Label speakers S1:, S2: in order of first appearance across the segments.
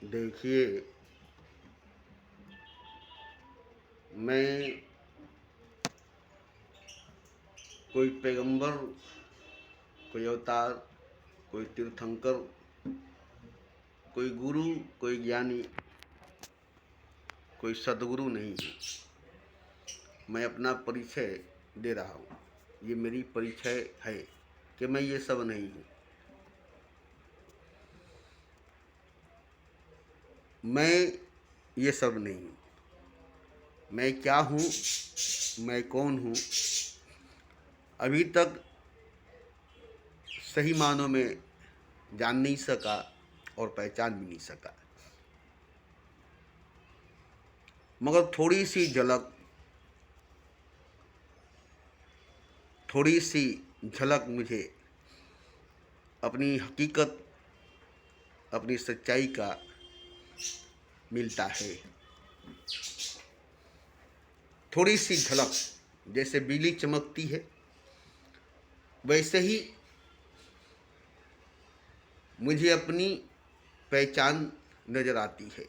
S1: देखिए, मैं कोई पैगंबर, कोई अवतार, कोई तीर्थंकर, कोई गुरु, कोई ज्ञानी, कोई सद्गुरु नहीं हूँ। मैं अपना परिचय दे रहा हूँ। ये मेरी परिचय है कि मैं ये सब नहीं हूँ। मैं ये सब नहीं हूँ। मैं क्या हूँ, मैं कौन हूँ, अभी तक सही मानों में जान नहीं सका और पहचान भी नहीं सका। मगर थोड़ी सी झलक मुझे अपनी हकीकत, अपनी सच्चाई का मिलता है। थोड़ी सी झलक, जैसे बिजली चमकती है वैसे ही मुझे अपनी पहचान नजर आती है,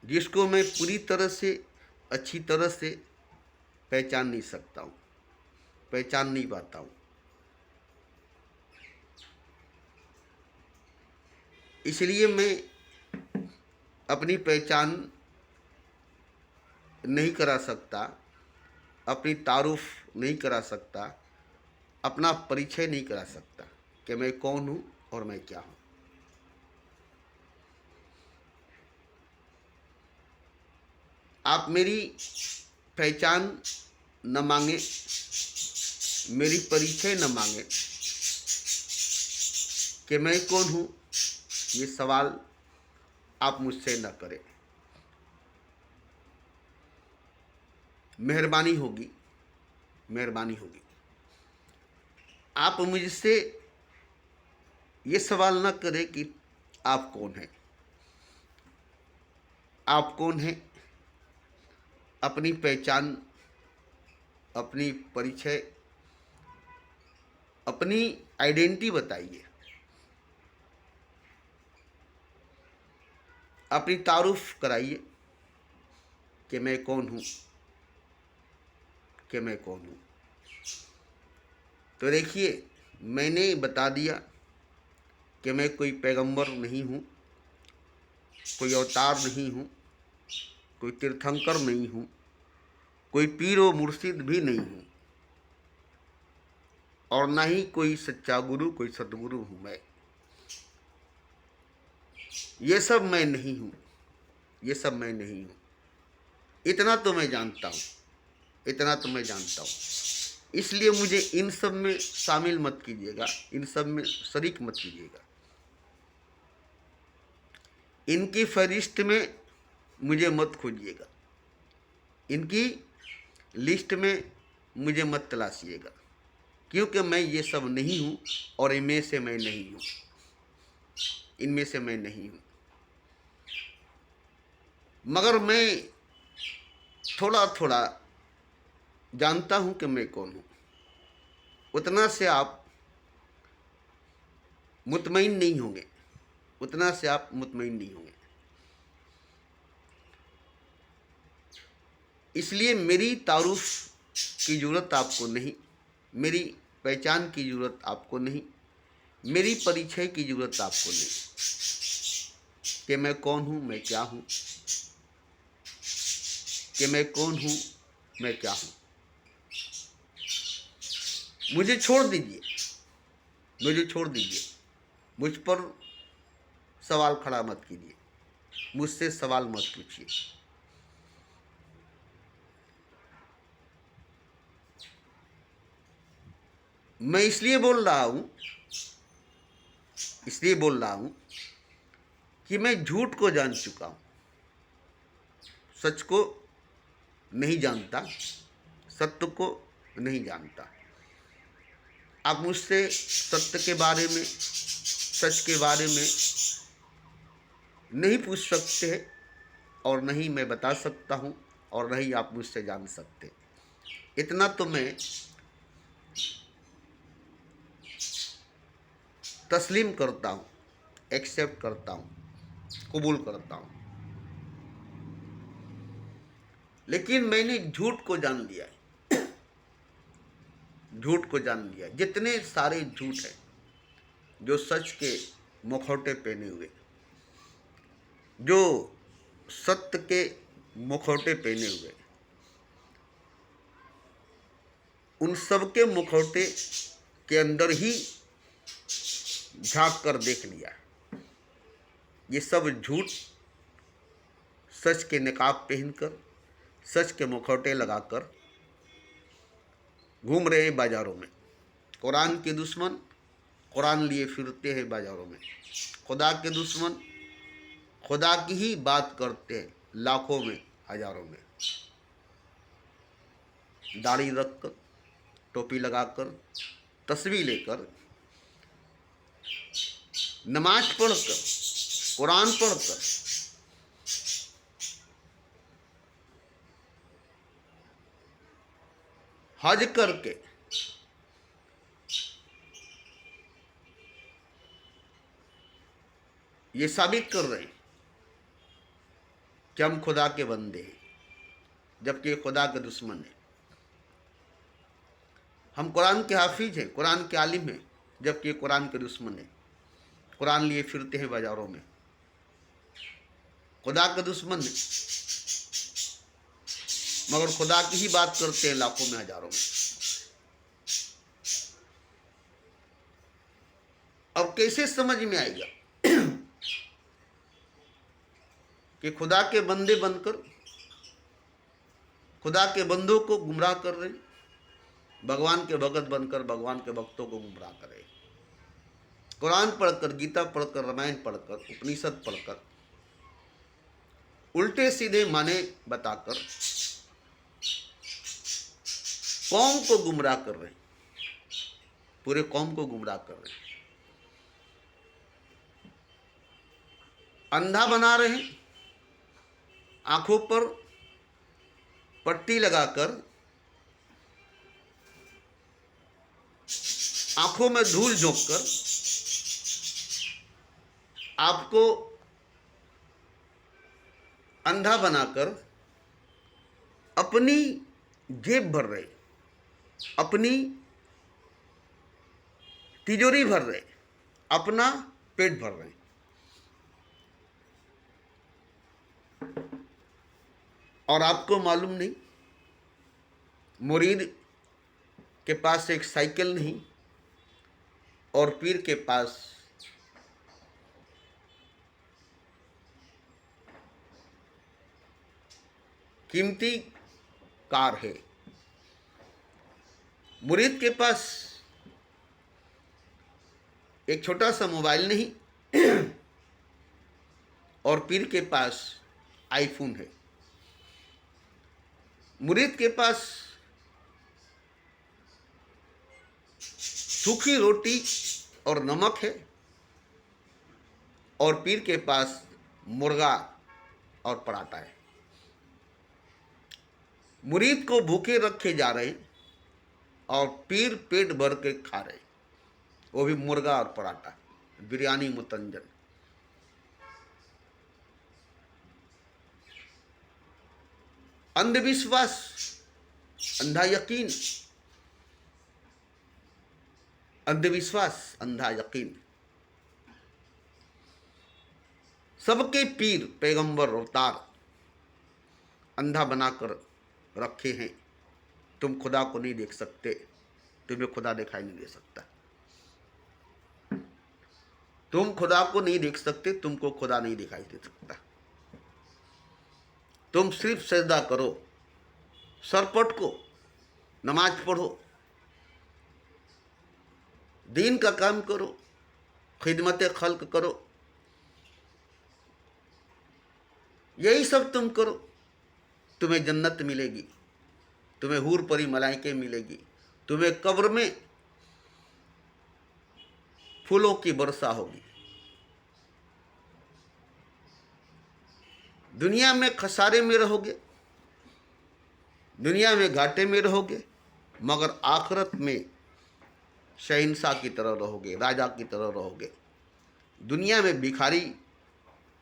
S1: जिसको मैं पूरी तरह से, अच्छी तरह से पहचान नहीं सकता हूँ, पहचान नहीं पाता हूँ। इसलिए मैं अपनी पहचान नहीं करा सकता, अपनी तारुफ नहीं करा सकता, अपना परिचय नहीं करा सकता कि मैं कौन हूँ और मैं क्या हूँ। आप मेरी पहचान न मांगे, मेरी परिचय न मांगे कि मैं कौन हूँ, ये सवाल आप मुझसे न करें। मेहरबानी होगी, मेहरबानी होगी। आप मुझसे ये सवाल न करें कि आप कौन हैं। आप कौन हैं, अपनी पहचान, अपनी परिचय, अपनी आइडेंटिटी बताइए, अपनी तारुफ कराइए कि मैं कौन हूँ, कि मैं कौन हूँ। तो देखिए, मैंने बता दिया कि मैं कोई पैगंबर नहीं हूँ, कोई अवतार नहीं हूँ, कोई तीर्थंकर नहीं हूँ, कोई पीर व मुर्शिद भी नहीं हूँ, और ना ही कोई सच्चा गुरु, कोई सद्गुरु हूँ मैं। ये सब मैं नहीं हूँ, ये सब मैं नहीं हूँ। इतना तो मैं जानता हूँ, इतना तो मैं जानता हूँ। इसलिए मुझे इन सब में शामिल मत कीजिएगा, इन सब में शरीक मत कीजिएगा। इनकी फहरिस्त में मुझे मत खोजिएगा, इनकी लिस्ट में मुझे मत तलाशिएगा, क्योंकि मैं ये सब नहीं हूँ और इनमें से मैं नहीं हूँ, इनमें से मैं नहीं हूँ। मगर मैं थोड़ा थोड़ा जानता हूँ कि मैं कौन हूँ। उतना से आप मुतमईन नहीं होंगे, उतना से आप मुतमईन नहीं होंगे। इसलिए मेरी तारुफ की ज़रूरत आपको नहीं, मेरी पहचान की ज़रूरत आपको नहीं, मेरी परिचय की ज़रूरत आपको नहीं कि मैं कौन हूँ, मैं क्या हूँ, कि मैं कौन हूँ, मैं क्या हूँ। मुझे छोड़ दीजिए, मुझे छोड़ दीजिए। मुझ पर सवाल खड़ा मत कीजिए, मुझसे सवाल मत पूछिए। मैं इसलिए बोल रहा हूँ, इसलिए बोल रहा हूँ कि मैं झूठ को जान चुका हूँ, सच को नहीं जानता, सत्य को नहीं जानता। आप मुझसे सत्य के बारे में, सच के बारे में नहीं पूछ सकते हैं, और नहीं मैं बता सकता हूँ, और नहीं आप मुझसे जान सकते। इतना तो मैं तस्लीम करता हूँ एक्सेप्ट करता हूँ, कबूल करता हूँ। लेकिन मैंने झूठ को जान लिया है, झूठ को जान लिया। जितने सारे झूठ हैं जो सच के मुखौटे पहने हुए, जो सत्य के मुखौटे पहने हुए, उन सब के मुखौटे के अंदर ही झांक कर देख लिया। ये सब झूठ सच के निकाब पहनकर, सच के मुखौटे लगाकर घूम रहे हैं बाजारों में। कुरान के दुश्मन कुरान लिए फिरते हैं बाजारों में। खुदा के दुश्मन खुदा की ही बात करते हैं लाखों में, हजारों में। दाढ़ी रखकर, टोपी लगाकर, तस्वीर लेकर, नमाज पढ़कर, कुरान पढ़कर, हज करके, ये साबित कर रहे हैं कि हम खुदा के बंदे हैं, जबकि ये खुदा के दुश्मन है। हम कुरान के हाफिज हैं, कुरान के आलिम हैं, जबकि ये कुरान के दुश्मन है। कुरान लिए फिरते हैं बाजारों में, खुदा के दुश्मन है, मगर खुदा की ही बात करते हैं लाखों में, हजारों में। अब कैसे समझ में आएगा कि खुदा के बंदे बनकर खुदा के बंदों को गुमराह कर रहे, भगवान के भगत बनकर भगवान के भक्तों को गुमराह कर रहे। कुरान पढ़कर, गीता पढ़कर, रामायण पढ़कर, उपनिषद पढ़कर, उल्टे सीधे माने बताकर कौम को गुमराह कर रहे, पूरे कौम को गुमराह कर रहे, अंधा बना रहे हैं, आंखों पर पट्टी लगाकर, आंखों में धूल झोंककर आपको अंधा बनाकर अपनी जेब भर रहे, अपनी तिजोरी भर रहे, अपना पेट भर रहे। और आपको मालूम नहीं, मुरीद के पास एक साइकिल नहीं और पीर के पास कीमती कार है। मुरीद के पास एक छोटा सा मोबाइल नहीं और पीर के पास आईफोन है। मुरीद के पास सूखी रोटी और नमक है और पीर के पास मुर्गा और पराठा है। मुरीद को भूखे रखे जा रहे और पीर पेट भर के खा रहे, वो भी मुर्गा और पराठा, बिरयानी मुतंजन। अंधविश्वास, अंधा यकीन, अंधविश्वास, अंधा यकीन, सबके पीर, पैगंबर, अवतार अंधा बनाकर रखे हैं। तुम खुदा को नहीं देख सकते, तुम्हें खुदा दिखाई नहीं दे सकता। तुम खुदा को नहीं देख सकते, तुमको खुदा नहीं दिखाई दे सकता। तुम सिर्फ सजदा करो, सर पटको, नमाज पढ़ो, दीन का काम करो, खिदमत खल्क करो, यही सब तुम करो, तुम्हें जन्नत मिलेगी, तुम्हें हूर परी मलाइके मिलेगी, तुम्हें कब्र में फूलों की वर्षा होगी। दुनिया में खसारे में रहोगे, दुनिया में घाटे में रहोगे, मगर आखिरत में शहंशाह की तरह रहोगे, राजा की तरह रहोगे। दुनिया में भिखारी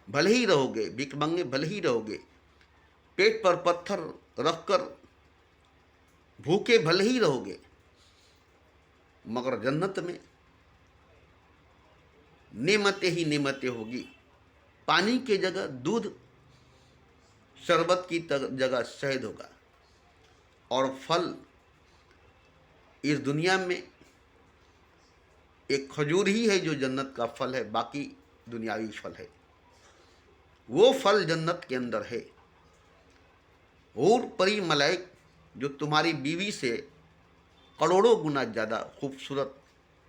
S1: भले ही रहोगे, भिखमंगे भले ही रहोगे, पेट पर पत्थर रखकर भूखे भले ही रहोगे, मगर जन्नत में नेमतें ही नेमतें होगी। पानी की जगह दूध, शरबत की जगह शहद होगा। और फल इस दुनिया में एक खजूर ही है जो जन्नत का फल है, बाकी दुनियावी फल है। वो फल जन्नत के अंदर है। हूर परी मलाइक जो तुम्हारी बीवी से करोड़ों गुना ज़्यादा खूबसूरत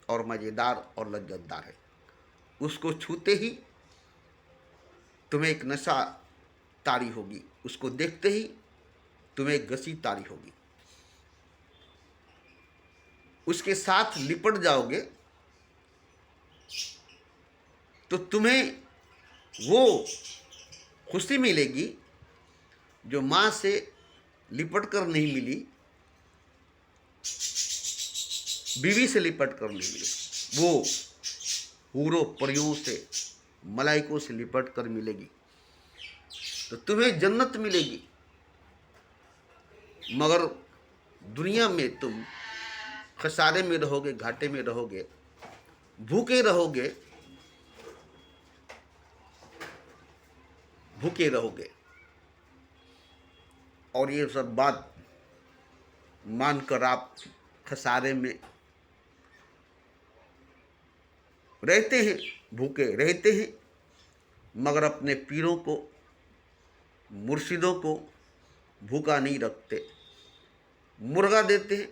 S1: और मज़ेदार और लज्जतदार है, उसको छूते ही तुम्हें एक नशा तारी होगी, उसको देखते ही तुम्हें एक गसी तारी होगी। उसके साथ लिपट जाओगे तो तुम्हें वो खुशी मिलेगी जो माँ से लिपट कर नहीं मिली, बीवी से लिपट कर नहीं मिली। वो हूरों परियों से, मलाइकों से लिपट कर मिलेगी तो तुम्हें जन्नत मिलेगी। मगर दुनिया में तुम खसारे में रहोगे, घाटे में रहोगे, भूखे रहोगे, भूखे रहोगे। और ये सब बात मानकर आप खसारे में रहते हैं, भूखे रहते हैं, मगर अपने पीरों को, मुर्शिदों को भूखा नहीं रखते। मुर्गा देते हैं,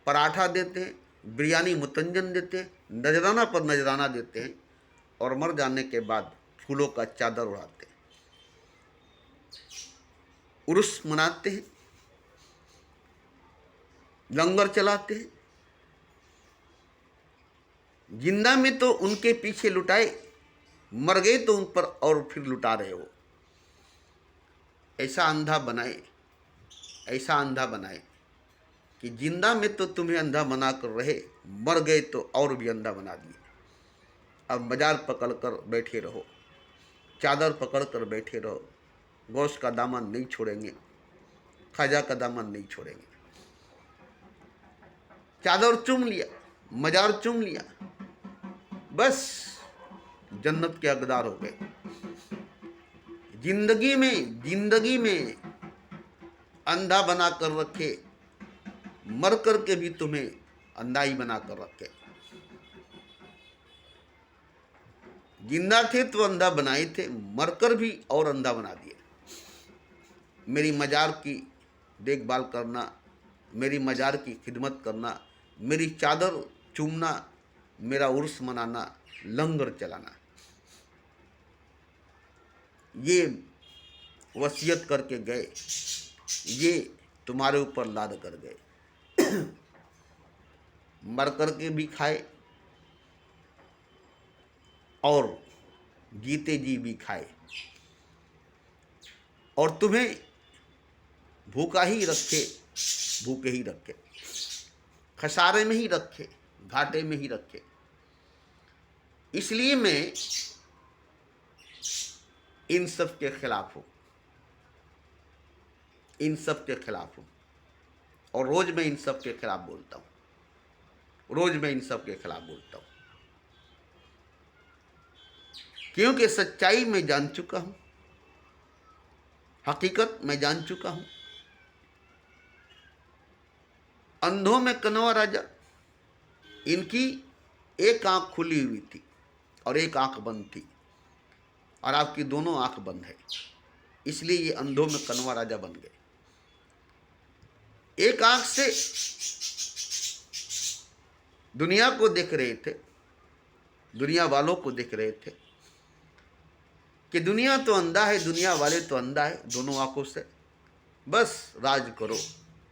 S1: पराठा देते हैं, बिरयानी मुतंजन देते हैं, नजराना पर नजराना देते हैं, और मर जाने के बाद फूलों का चादर उड़ाते हैं, उर्स मनाते हैं, लंगर चलाते हैं। जिंदा में तो उनके पीछे लुटाए, मर गए तो उन पर और फिर लुटा रहे हो। ऐसा अंधा बनाए, ऐसा अंधा बनाए कि जिंदा में तो तुम्हें अंधा बना कर रहे, मर गए तो और भी अंधा बना दिए। अब मजार पकड़ कर बैठे रहो, चादर पकड़ कर बैठे रहो, गौस का दामन नहीं छोड़ेंगे, ख्वाजा का दामन नहीं छोड़ेंगे। चादर चूम लिया, मजार चूम लिया, बस जन्नत के हकदार हो गए। जिंदगी में अंधा बना कर रखे, मर कर के भी तुम्हें अंधा ही बना कर रखे। जिंदा थे तो अंधा बनाए थे, मरकर भी और अंधा बना दिए। मेरी मजार की देखभाल करना, मेरी मजार की खिदमत करना, मेरी चादर चूमना, मेरा उर्स मनाना, लंगर चलाना, ये वसीयत करके गए, ये तुम्हारे ऊपर लाद कर गए। मर कर के भी खाए और जीते जी भी खाए, और तुम्हें भूखा ही रखे, भूखे ही रखे, खसारे में ही रखे, घाटे में ही रखे। इसलिए मैं इन सब के खिलाफ हूं, इन सब के खिलाफ हूं, और रोज मैं इन सब के खिलाफ बोलता हूं, रोज मैं इन सब के खिलाफ बोलता हूं, क्योंकि सच्चाई मैं जान चुका हूं, हकीकत मैं जान चुका हूं। अंधों में कनवा राजा, इनकी एक आंख खुली हुई थी और एक आंख बंद थी, और आपकी दोनों आंख बंद है, इसलिए ये अंधों में कनवा राजा बन गए। एक आंख से दुनिया को देख रहे थे, दुनिया वालों को देख रहे थे कि दुनिया तो अंधा है, दुनिया वाले तो अंधा है। दोनों आंखों से बस राज करो,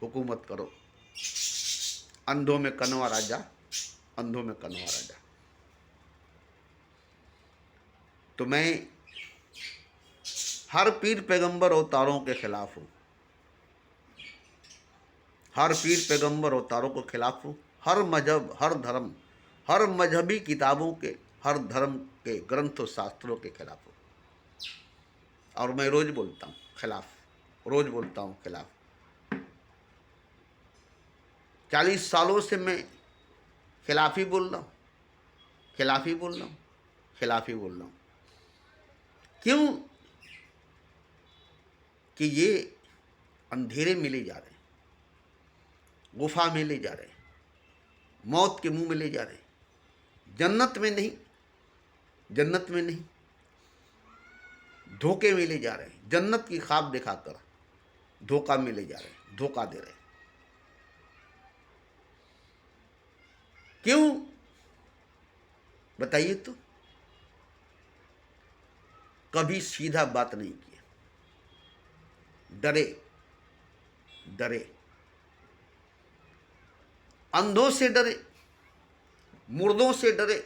S1: हुकूमत करो। अंधों में कनवा राजा, अंधों में कनवा राजा। तो मैं हर पीर पैगंबर अवतारों के खिलाफ हूँ, हर पीर पैगंबर अवतारों के खिलाफ हूँ। हर मजहब, हर धर्म, हर मजहबी किताबों के, हर धर्म के ग्रंथों शास्त्रों के खिलाफ हो। और मैं रोज बोलता हूँ खिलाफ, रोज बोलता हूँ खिलाफ। 40 सालों से मैं खिलाफ ही बोल रहा हूँ, खिलाफ ही बोल रहा हूँ, खिलाफ ही बोल रहा हूँ। क्यों? कि ये अंधेरे में ले जा रहे हैं, गुफा में ले जा रहे हैं, मौत के मुंह में ले जा रहे हैं, जन्नत में नहीं, जन्नत में नहीं, धोखे में ले जा रहे हैं। जन्नत की ख्वाब दिखाकर धोखा में ले जा रहे हैं, धोखा दे रहे हैं। क्यों बताइए तो? कभी सीधा बात नहीं किया, डरे डरे, अंधों से डरे, मुर्दों से डरे,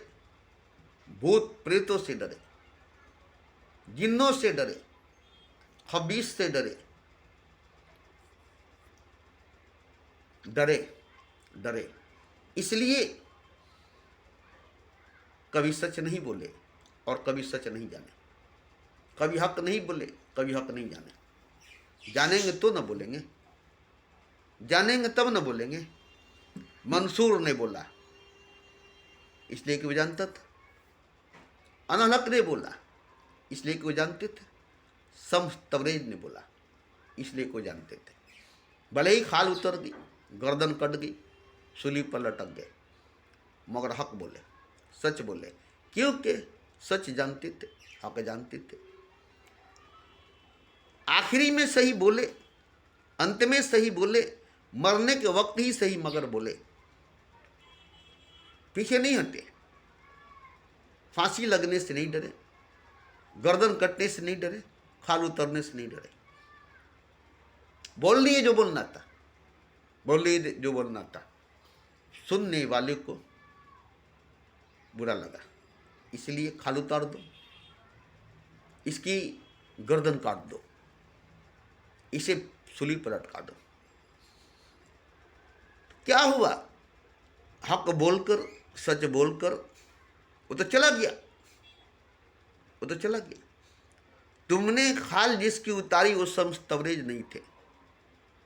S1: भूत प्रेतों से डरे, जिन्नों से डरे, खबीस से डरे, डरे डरे। इसलिए कभी सच नहीं बोले और कभी सच नहीं जाने, कभी हक नहीं बोले, कभी हक नहीं जाने। जानेंगे तो न बोलेंगे, जानेंगे तब न बोलेंगे। मंसूर ने बोला इसलिए कि वो जानता था, अनहलक ने बोला इसलिए कि वो जानते थे, शम्स तबरेज ने बोला इसलिए कि वो जानते थे। भले ही खाल उतर गई, गर्दन कट गई, सूली पर लटक गए, मगर हक बोले, सच बोले, क्योंकि सच जानते थे, हक जानते थे। आखिरी में सही बोले, अंत में सही बोले, मरने के वक्त ही सही मगर बोले, पीछे नहीं हटे। फांसी लगने से नहीं डरे, गर्दन कटने से नहीं डरे, खाल उतरने से नहीं डरे। बोल लिए जो बोलना था, बोल लिए जो बोलना था। सुनने वाले को बुरा लगा, इसलिए खाल उतार दो, इसकी गर्दन काट दो, इसे सूली पर लटका दो। क्या हुआ? हक बोलकर, सच बोलकर वो तो चला गया, वो तो चला गया। तुमने खाल जिसकी उतारी वो शम्स तबरेज नहीं थे,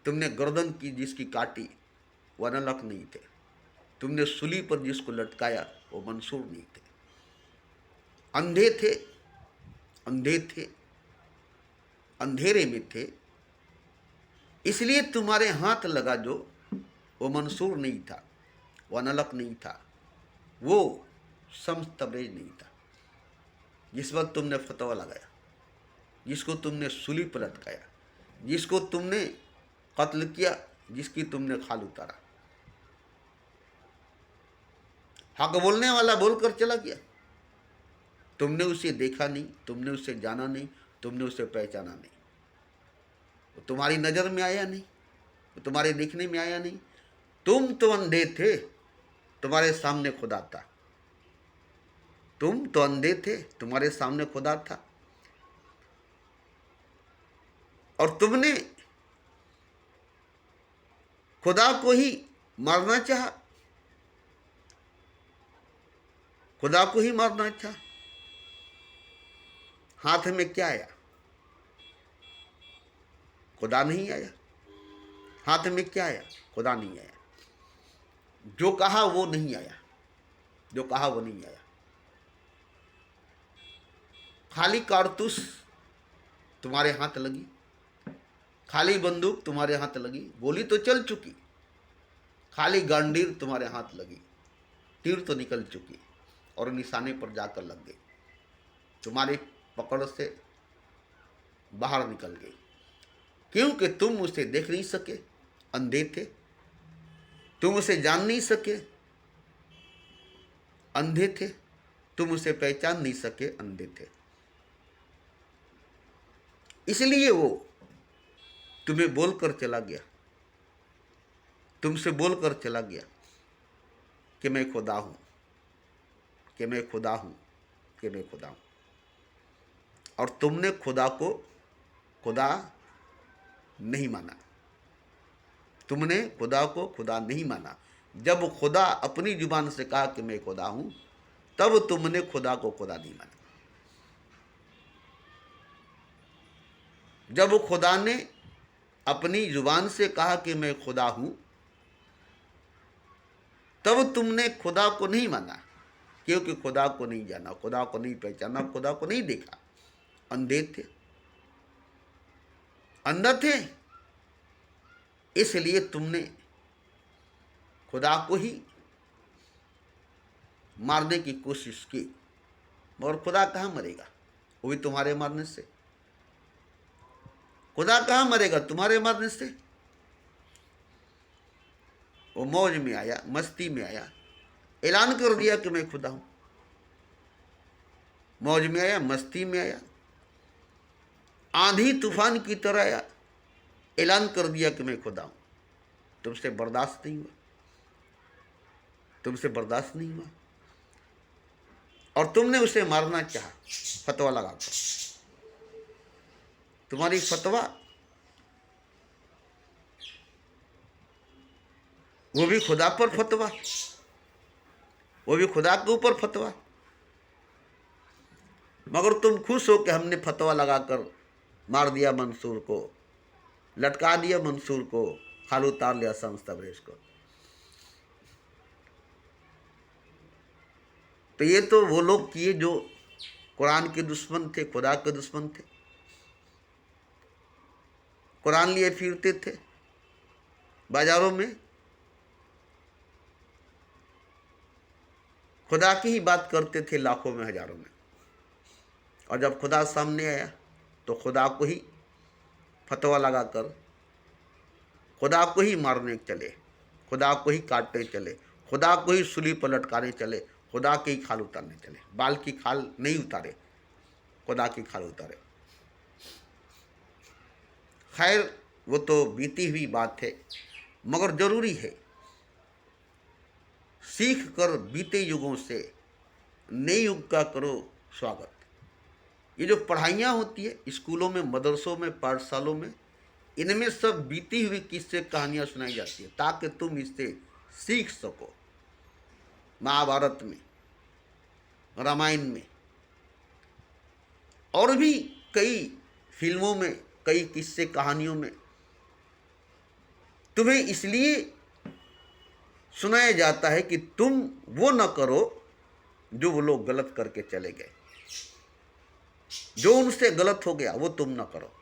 S1: तुमने गर्दन की जिसकी काटी वो अनलक नहीं थे, तुमने सूली पर जिसको लटकाया वो मंसूर नहीं थे। अंधे थे, अंधे थे, अंधेरे में थे, इसलिए तुम्हारे हाथ लगा जो वो मंसूर नहीं था, वो अनलक नहीं था, वो शम्स तबरेज नहीं था। जिस वक्त तुमने फतवा लगाया, जिसको तुमने सूली पर लटकाया, जिसको तुमने कत्ल किया, जिसकी तुमने खाल उतारा, हक बोलने वाला बोलकर चला गया। तुमने उसे देखा नहीं, तुमने उसे जाना नहीं, तुमने उसे पहचाना नहीं, वो तुम्हारी नज़र में आया नहीं, वो तुम्हारे देखने में आया नहीं। तुम तो अंधे थे, तुम्हारे सामने खुदा था। तुम तो अंधे थे, तुम्हारे सामने खुदा था, और तुमने खुदा को ही मारना चाहा, खुदा को ही मारना चाहा। हाथ में क्या आया? खुदा नहीं आया। हाथ में क्या आया? खुदा नहीं आया। जो कहा वो नहीं आया, जो कहा वो नहीं आया। खाली कारतूस तुम्हारे हाथ लगी, खाली बंदूक तुम्हारे हाथ लगी, गोली तो चल चुकी, खाली गांडीर तुम्हारे हाथ लगी, तीर तो निकल चुकी और निशाने पर जाकर लग गई, तुम्हारी पकड़ से बाहर निकल गई, क्योंकि तुम उसे देख नहीं सके, अंधे थे। तुम उसे जान नहीं सके, अंधे थे। तुम उसे पहचान नहीं सके, अंधे थे। इसलिए वो तुम्हें बोलकर चला गया, तुमसे बोलकर चला गया कि मैं खुदा हूं, कि मैं खुदा हूं, कि मैं खुदा हूं। और तुमने खुदा को खुदा नहीं माना, तुमने खुदा को खुदा नहीं माना। जब खुदा अपनी जुबान से कहा कि मैं खुदा हूं, तब तुमने खुदा को खुदा नहीं माना। जब खुदा ने अपनी जुबान से कहा कि मैं खुदा हूं, तब तुमने खुदा को नहीं माना, क्योंकि खुदा को नहीं जाना, खुदा को नहीं पहचाना, खुदा को नहीं देखा। अंधे थे, अंधा थे, इसलिए तुमने खुदा को ही मारने की कोशिश की। और खुदा कहाँ मरेगा? वो भी तुम्हारे मारने से। खुदा कहाँ मरेगा? तुम्हारे मारने से। वो मौज में आया, मस्ती में आया, ऐलान कर दिया कि मैं खुदा हूं। मौज में आया, मस्ती में आया, आंधी तूफान की तरह आया, ऐलान कर दिया कि मैं खुदा हूं। तुमसे बर्दाश्त नहीं हुआ, तुमसे बर्दाश्त नहीं हुआ, और तुमने उसे मारना चाहा फतवा लगाकर। तुम्हारी फतवा, वो भी खुदा पर फतवा, वो भी खुदा के ऊपर फतवा। मगर तुम खुश हो कि हमने फतवा लगाकर मार दिया मंसूर को, लटका दिया मंसूर को, खाल उतार लिया शम्स तबरेज को। तो ये तो वो लोग किए जो कुरान के दुश्मन थे, खुदा के दुश्मन थे, कुरान लिए फिरते थे बाजारों में, खुदा की ही बात करते थे लाखों में, हजारों में। और जब खुदा सामने आया तो खुदा को ही फतवा लगाकर खुदा को ही मारने चले, खुदा को ही काटने चले, खुदा को ही सूली पर लटकाने चले, खुदा की खाल उतारने चले। बाल की खाल नहीं उतारे, खुदा की खाल उतारे। खैर, वो तो बीती हुई बात है, मगर जरूरी है सीख कर बीते युगों से नए युग का करो स्वागत। ये जो पढ़ाइयाँ होती है स्कूलों में, मदरसों में, पाठशालों में, इनमें सब बीती हुई किस्से कहानियाँ सुनाई जाती है ताकि तुम इससे सीख सको। महाभारत में, रामायण में, और भी कई फिल्मों में, कई किस्से कहानियों में तुम्हें इसलिए सुनाया जाता है कि तुम वो न करो जो वो लोग गलत करके चले गए। जो उनसे गलत हो गया वो तुम न करो,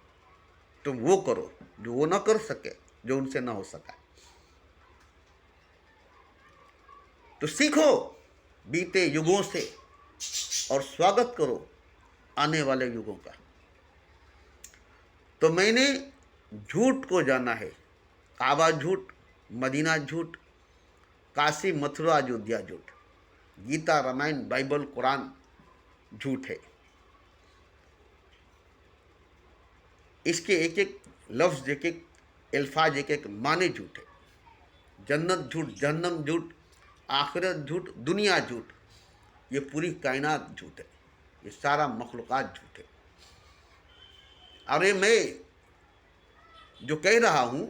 S1: तुम वो करो जो वो न कर सके, जो उनसे ना हो सका। तो सीखो बीते युगों से और स्वागत करो आने वाले युगों का। तो मैंने झूठ को जाना है, काबा झूठ, मदीना झूठ, काशी मथुरा अयोध्या झूठ, गीता रामायण बाइबल कुरान झूठ है। इसके एक एक लफ्ज, एक एक अल्फाज, एक एक माने झूठ है। जन्नत झूठ, जहन्नम झूठ, आखिरत झूठ, दुनिया झूठ, ये पूरी कायनात झूठ है, ये सारा मखलूकात झूठ है। अरे मैं जो कह रहा हूं,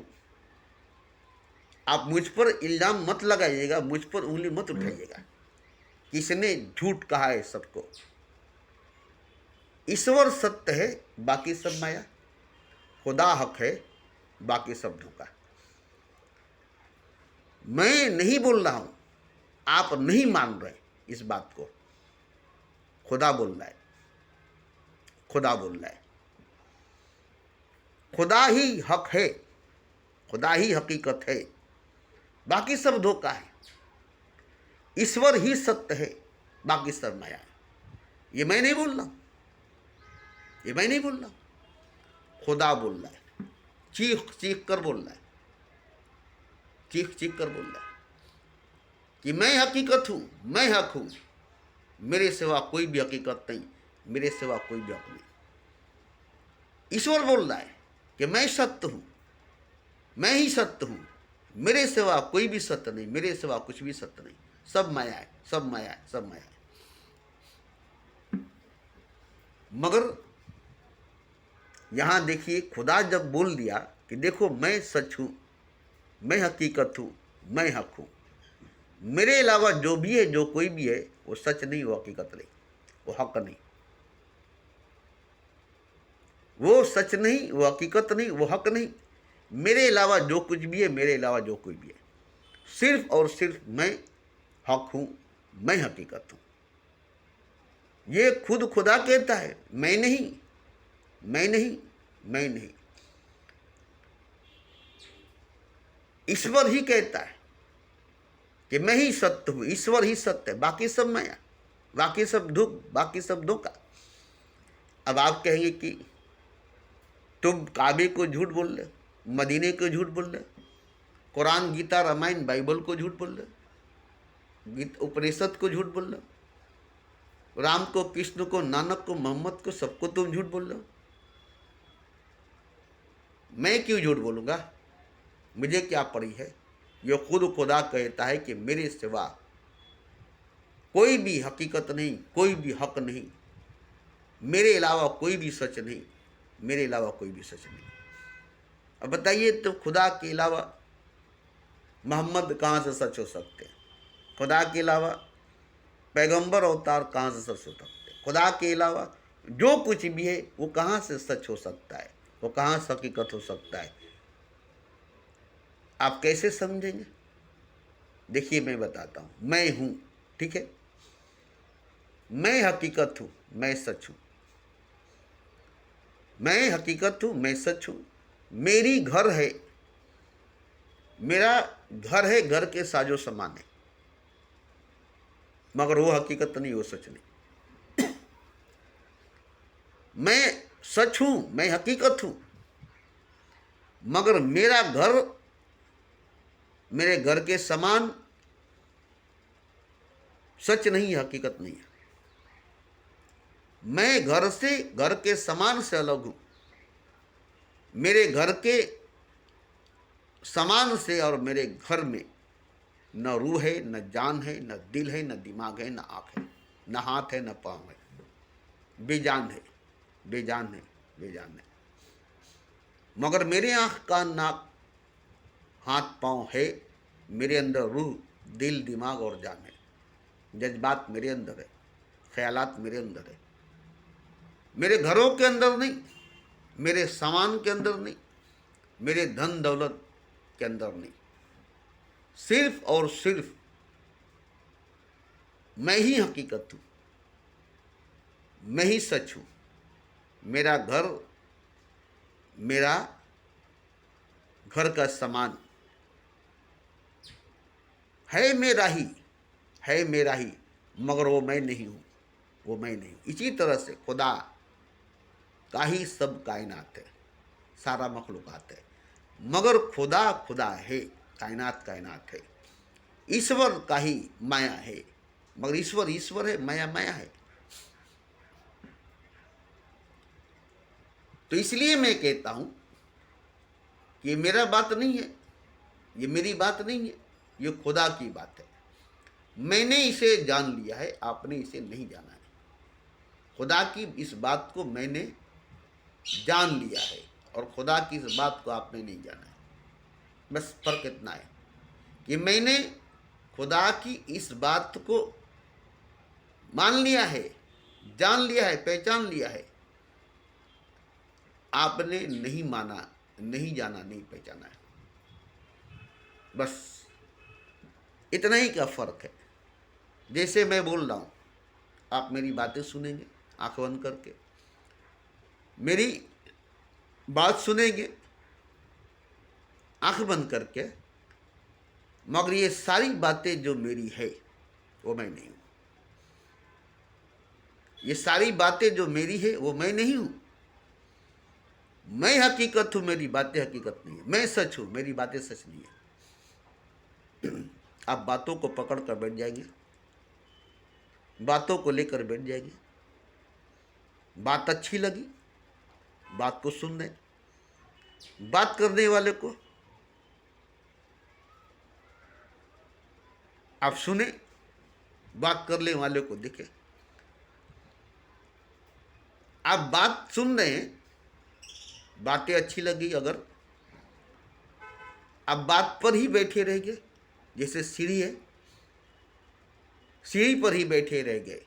S1: आप मुझ पर इल्जाम मत लगाइएगा, मुझ पर उंगली मत उठाइएगा। किसने झूठ कहा है सबको? ईश्वर सत्य है, बाकी सब माया। खुदा हक है, बाकी सब धोखा। मैं नहीं बोल रहा हूं, आप नहीं मान रहे इस बात को, खुदा बोल रहा है, खुदा बोल रहा है। खुदा ही हक है, खुदा ही हकीकत है, बाकी सब धोखा है। ईश्वर ही सत्य है, बाकी सब माया है। ये मैं नहीं बोल रहा, ये मैं नहीं बोल रहा, खुदा बोल रहा है। चीख चीख कर बोल रहा है, चीख चीख कर बोल रहा है कि मैं हकीकत हूं, मैं हक हूं, मेरे सिवा कोई भी हकीकत नहीं, मेरे सिवा कोई भी हक नहीं। ईश्वर बोल रहा है कि मैं सत्य हूं, मैं ही सत्य हूं, मेरे सिवा कोई भी सत्य नहीं, मेरे सिवा कुछ भी सत्य नहीं, सब माया है, सब माया है, सब माया है। मगर यहां देखिए, खुदा जब बोल दिया कि देखो मैं सच हूं, मैं हकीकत हूं, मैं हक हूं, मेरे अलावा जो भी है, जो कोई भी है, वो सच नहीं, वो हकीकत नहीं, वो हक नहीं। वो सच नहीं, वो हकीकत नहीं, वो हक नहीं। मेरे अलावा जो कुछ भी है, मेरे अलावा जो कोई भी है, सिर्फ और सिर्फ मैं हक हूं, मैं हकीकत हूं। ये खुद खुदा कहता है, मैं नहीं, मैं नहीं, मैं नहीं। ईश्वर ही कहता है कि मैं ही सत्य हूं, ईश्वर ही सत्य है, बाकी सब माया, बाकी सब दुख, बाकी सब धोखा। अब आप कहेंगे कि तुम काबे को झूठ बोल रहे, मदीने को झूठ बोल रहे, कुरान, गीता, रामायण, बाइबल को झूठ बोल रहे, उपनिषद को झूठ बोल रहे, राम को, कृष्ण को, नानक को, मोहम्मद को, सबको तुम झूठ बोल रहे हो। मैं क्यों झूठ बोलूंगा? मुझे क्या पड़ी है? ये खुद खुदा कहता है कि मेरे सिवा कोई भी हकीकत नहीं, कोई भी हक नहीं, मेरे अलावा कोई भी सच नहीं, मेरे अलावा कोई भी सच नहीं। अब बताइए, तो खुदा के अलावा मोहम्मद कहाँ से सच हो सकते हैं? खुदा के अलावा पैगंबर अवतार कहाँ से सच हो सकते हैं? खुदा के अलावा जो कुछ भी है वो कहाँ से सच हो सकता है? वो कहाँ से हकीकत हो सकता है? आप कैसे समझेंगे? देखिए, मैं बताता हूँ। मैं हूँ, ठीक है, मैं हकीकत हूँ, मैं सच हूँ, मैं हकीकत हूँ, मैं सच हूँ। मेरी घर है, मेरा घर है, घर के साजो सामान है, मगर वो हकीकत नहीं, वो सच नहीं। मैं सच हूं, मैं हकीकत हूं, मगर मेरा घर, मेरे घर के समान सच नहीं है, हकीकत नहीं है। मैं घर से, घर के समान से अलग हूं। मेरे घर के समान से और मेरे घर में न रूह है, न जान है, न दिल है, न दिमाग है, न आँख है, न हाथ है, न पाँव है, बेजान है, बेजान है, बेजान है। मगर मेरे आँख, कान, नाक, हाथ, पाँव है। मेरे अंदर रूह, दिल, दिमाग और जान है। जज्बात मेरे अंदर है, ख्यालात मेरे अंदर है। मेरे घरों के अंदर नहीं, मेरे सामान के अंदर नहीं, मेरे धन दौलत के अंदर नहीं, सिर्फ और सिर्फ मैं ही हकीकत हूँ, मैं ही सच हूँ। मेरा घर, मेरा घर का सामान है मेरा ही, है मेरा ही, मगर वो मैं नहीं हूँ, वो मैं नहीं हूँ। इसी तरह से खुदा का ही सब कायनात है, सारा मखलूक़ात है, मगर खुदा खुदा है, कायनात कायनात है। ईश्वर का ही माया है, मगर ईश्वर ईश्वर है, माया माया है। तो इसलिए मैं कहता हूँ कि ये मेरा बात नहीं है, ये मेरी बात नहीं है, ये खुदा की बात है। मैंने इसे जान लिया है, आपने इसे नहीं जाना है। खुदा की इस बात को मैंने जान लिया है और खुदा की इस बात को आपने नहीं जाना है। बस फर्क इतना है कि मैंने खुदा की इस बात को मान लिया है, जान लिया है, पहचान लिया है। आपने नहीं माना, नहीं जाना, नहीं पहचाना है। बस इतना ही का फर्क है। जैसे मैं बोल रहा हूँ, आप मेरी बातें सुनेंगे आंख बंद करके, मेरी बात सुनेंगे आंख बंद करके, मगर ये सारी बातें जो मेरी है वो मैं नहीं हूँ। ये सारी बातें जो मेरी है वो मैं नहीं हूँ। मैं हकीकत हूँ, मेरी बातें हकीकत नहीं है। मैं सच हूँ, मेरी बातें सच नहीं है। आप बातों को पकड़ कर बैठ जाएंगे, बातों को लेकर बैठ जाएंगे। बात अच्छी लगी, बात को सुन लें, बात करने वाले को आप सुने, बात करने वाले को देखें। आप बात सुन रहे हैं, बातें अच्छी लगी, अगर आप बात पर ही बैठे रहेंगे, जैसे सीढ़ी है, सीढ़ी पर ही बैठे रह गए,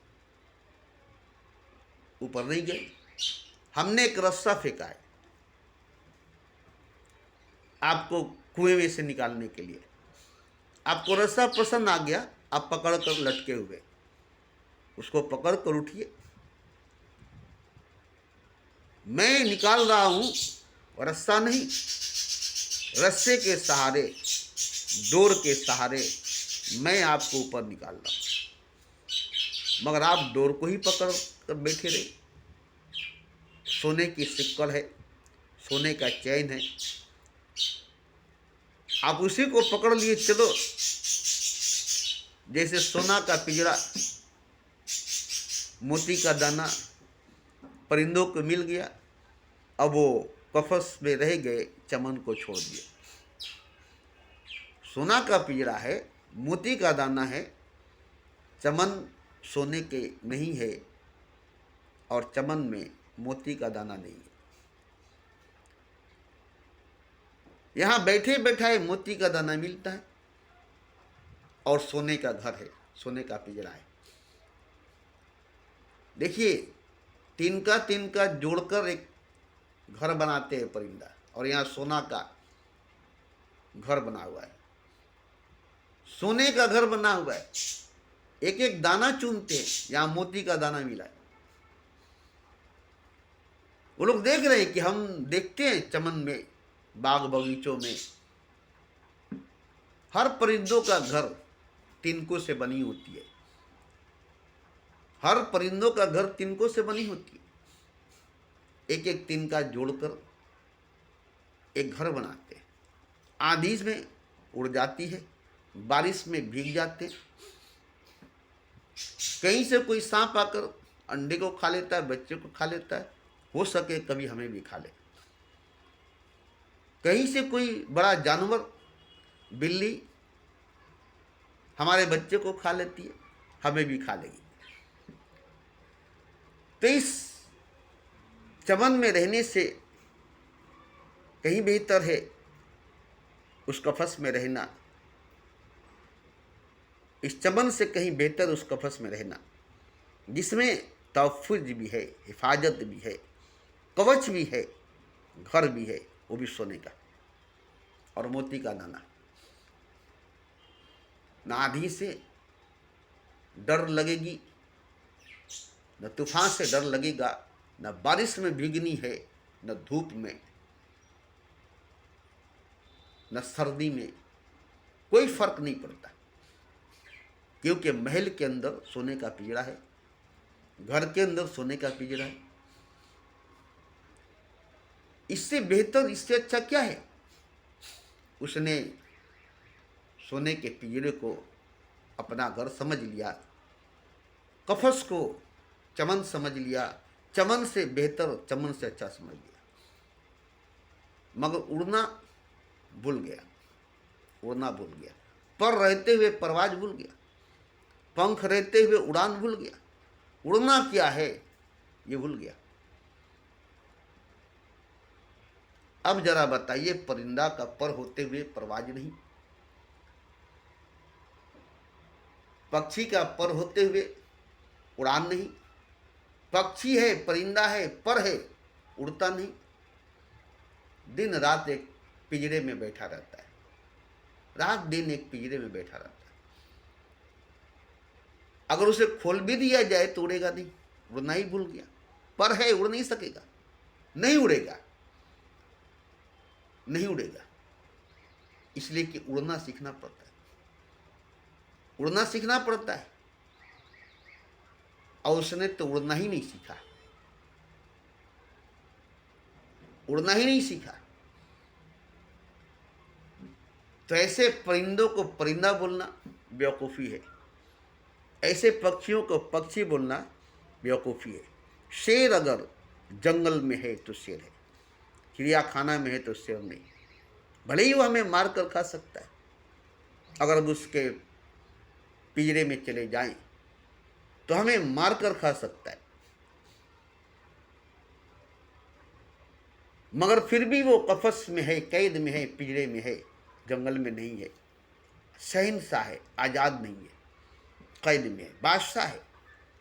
S1: ऊपर नहीं गए। हमने एक रस्सा फेंका है आपको कुएं में से निकालने के लिए। आपको रस्सा पसंद आ गया, आप पकड़ कर लटके हुए, उसको पकड़ कर उठिए। मैं निकाल रहा हूं, रस्सा नहीं, रस्से के सहारे, डोर के सहारे मैं आपको ऊपर निकाल रहा हूं, मगर आप डोर को ही पकड़ कर बैठे रहे। सोने की सिक्कड़ है, सोने का चैन है, आप उसी को पकड़ लिए चलो। जैसे सोना का पिंजरा, मोती का दाना परिंदों को मिल गया, अब वो कफस में रह गए, चमन को छोड़ दिया। सोना का पिंजरा है, मोती का दाना है, चमन सोने के नहीं है और चमन में मोती का दाना नहीं है। यहां बैठे बैठाए मोती का दाना मिलता है और सोने का घर है, सोने का पिंजरा है। देखिए, तिनका तिनका जोड़कर एक घर बनाते हैं परिंदा, और यहाँ सोना का घर बना हुआ है, सोने का घर बना हुआ है। एक एक दाना चुनते हैं, यहाँ मोती का दाना मिला है। वो लोग देख रहे हैं कि हम देखते हैं चमन में, बाग बगीचों में हर परिंदों का घर तिनकों से बनी होती है, हर परिंदों का घर तिनकों से बनी होती है। एक एक तिनका जोड़कर एक घर बनाते हैं। आंधी में उड़ जाती है, बारिश में भीग जाते हैं, कहीं से कोई सांप आकर अंडे को खा लेता है, बच्चे को खा लेता है, हो सके कभी हमें भी खा ले। कहीं से कोई बड़ा जानवर, बिल्ली हमारे बच्चे को खा लेती है, हमें भी खा लेगी। तो इस चमन में रहने से कहीं बेहतर है उस कफस में रहना, इस चमन से कहीं बेहतर उस कफस में रहना जिसमें तहफ़्फ़ुज़ भी है, हिफाजत भी है, कवच भी है, घर भी है, वो भी सोने का और मोती का दाना। न आंधी से डर लगेगी, न तूफान से डर लगेगा, न बारिश में भीगनी है, न धूप में, न सर्दी में, कोई फर्क नहीं पड़ता, क्योंकि महल के अंदर सोने का पिंजरा है, घर के अंदर सोने का पिंजरा है। इससे बेहतर, इससे अच्छा क्या है? उसने सोने के पिंजरे को अपना घर समझ लिया, कफस को चमन समझ लिया, चमन से बेहतर, चमन से अच्छा समझ लिया, मगर उड़ना भूल गया, उड़ना भूल गया, पर रहते हुए परवाज भूल गया, पंख रहते हुए उड़ान भूल गया, उड़ना क्या है ये भूल गया। अब जरा बताइए, परिंदा का पर होते हुए परवाज नहीं, पक्षी का पर होते हुए उड़ान नहीं, पक्षी है, परिंदा है, पर है, उड़ता नहीं, दिन रात एक पिंजरे में बैठा रहता है, रात दिन एक पिंजरे में बैठा रहता है। अगर उसे खोल भी दिया जाए तो उड़ेगा नहीं, उड़ना ही भूल गया, पर है, उड़ नहीं सकेगा, नहीं उड़ेगा, नहीं उड़ेगा, इसलिए कि उड़ना सीखना पड़ता है, उड़ना सीखना पड़ता है, और उसने तो उड़ना ही नहीं सीखा, उड़ना ही नहीं सीखा। तो ऐसे परिंदों को परिंदा बोलना बेवकूफ़ी है, ऐसे पक्षियों को पक्षी बोलना बेवकूफ़ी है। शेर अगर जंगल में है तो शेर है, चिड़ियाखाना में है तो शेर नहीं। भले ही वो हमें मार कर खा सकता है, अगर हम उसके पिंजरे में चले जाएं तो हमें मार कर खा सकता है, मगर फिर भी वो कफस में है, कैद में है, पिंजरे में है, जंगल में नहीं है, शहंशाह है, आज़ाद नहीं है। कैद में है, बादशाह है,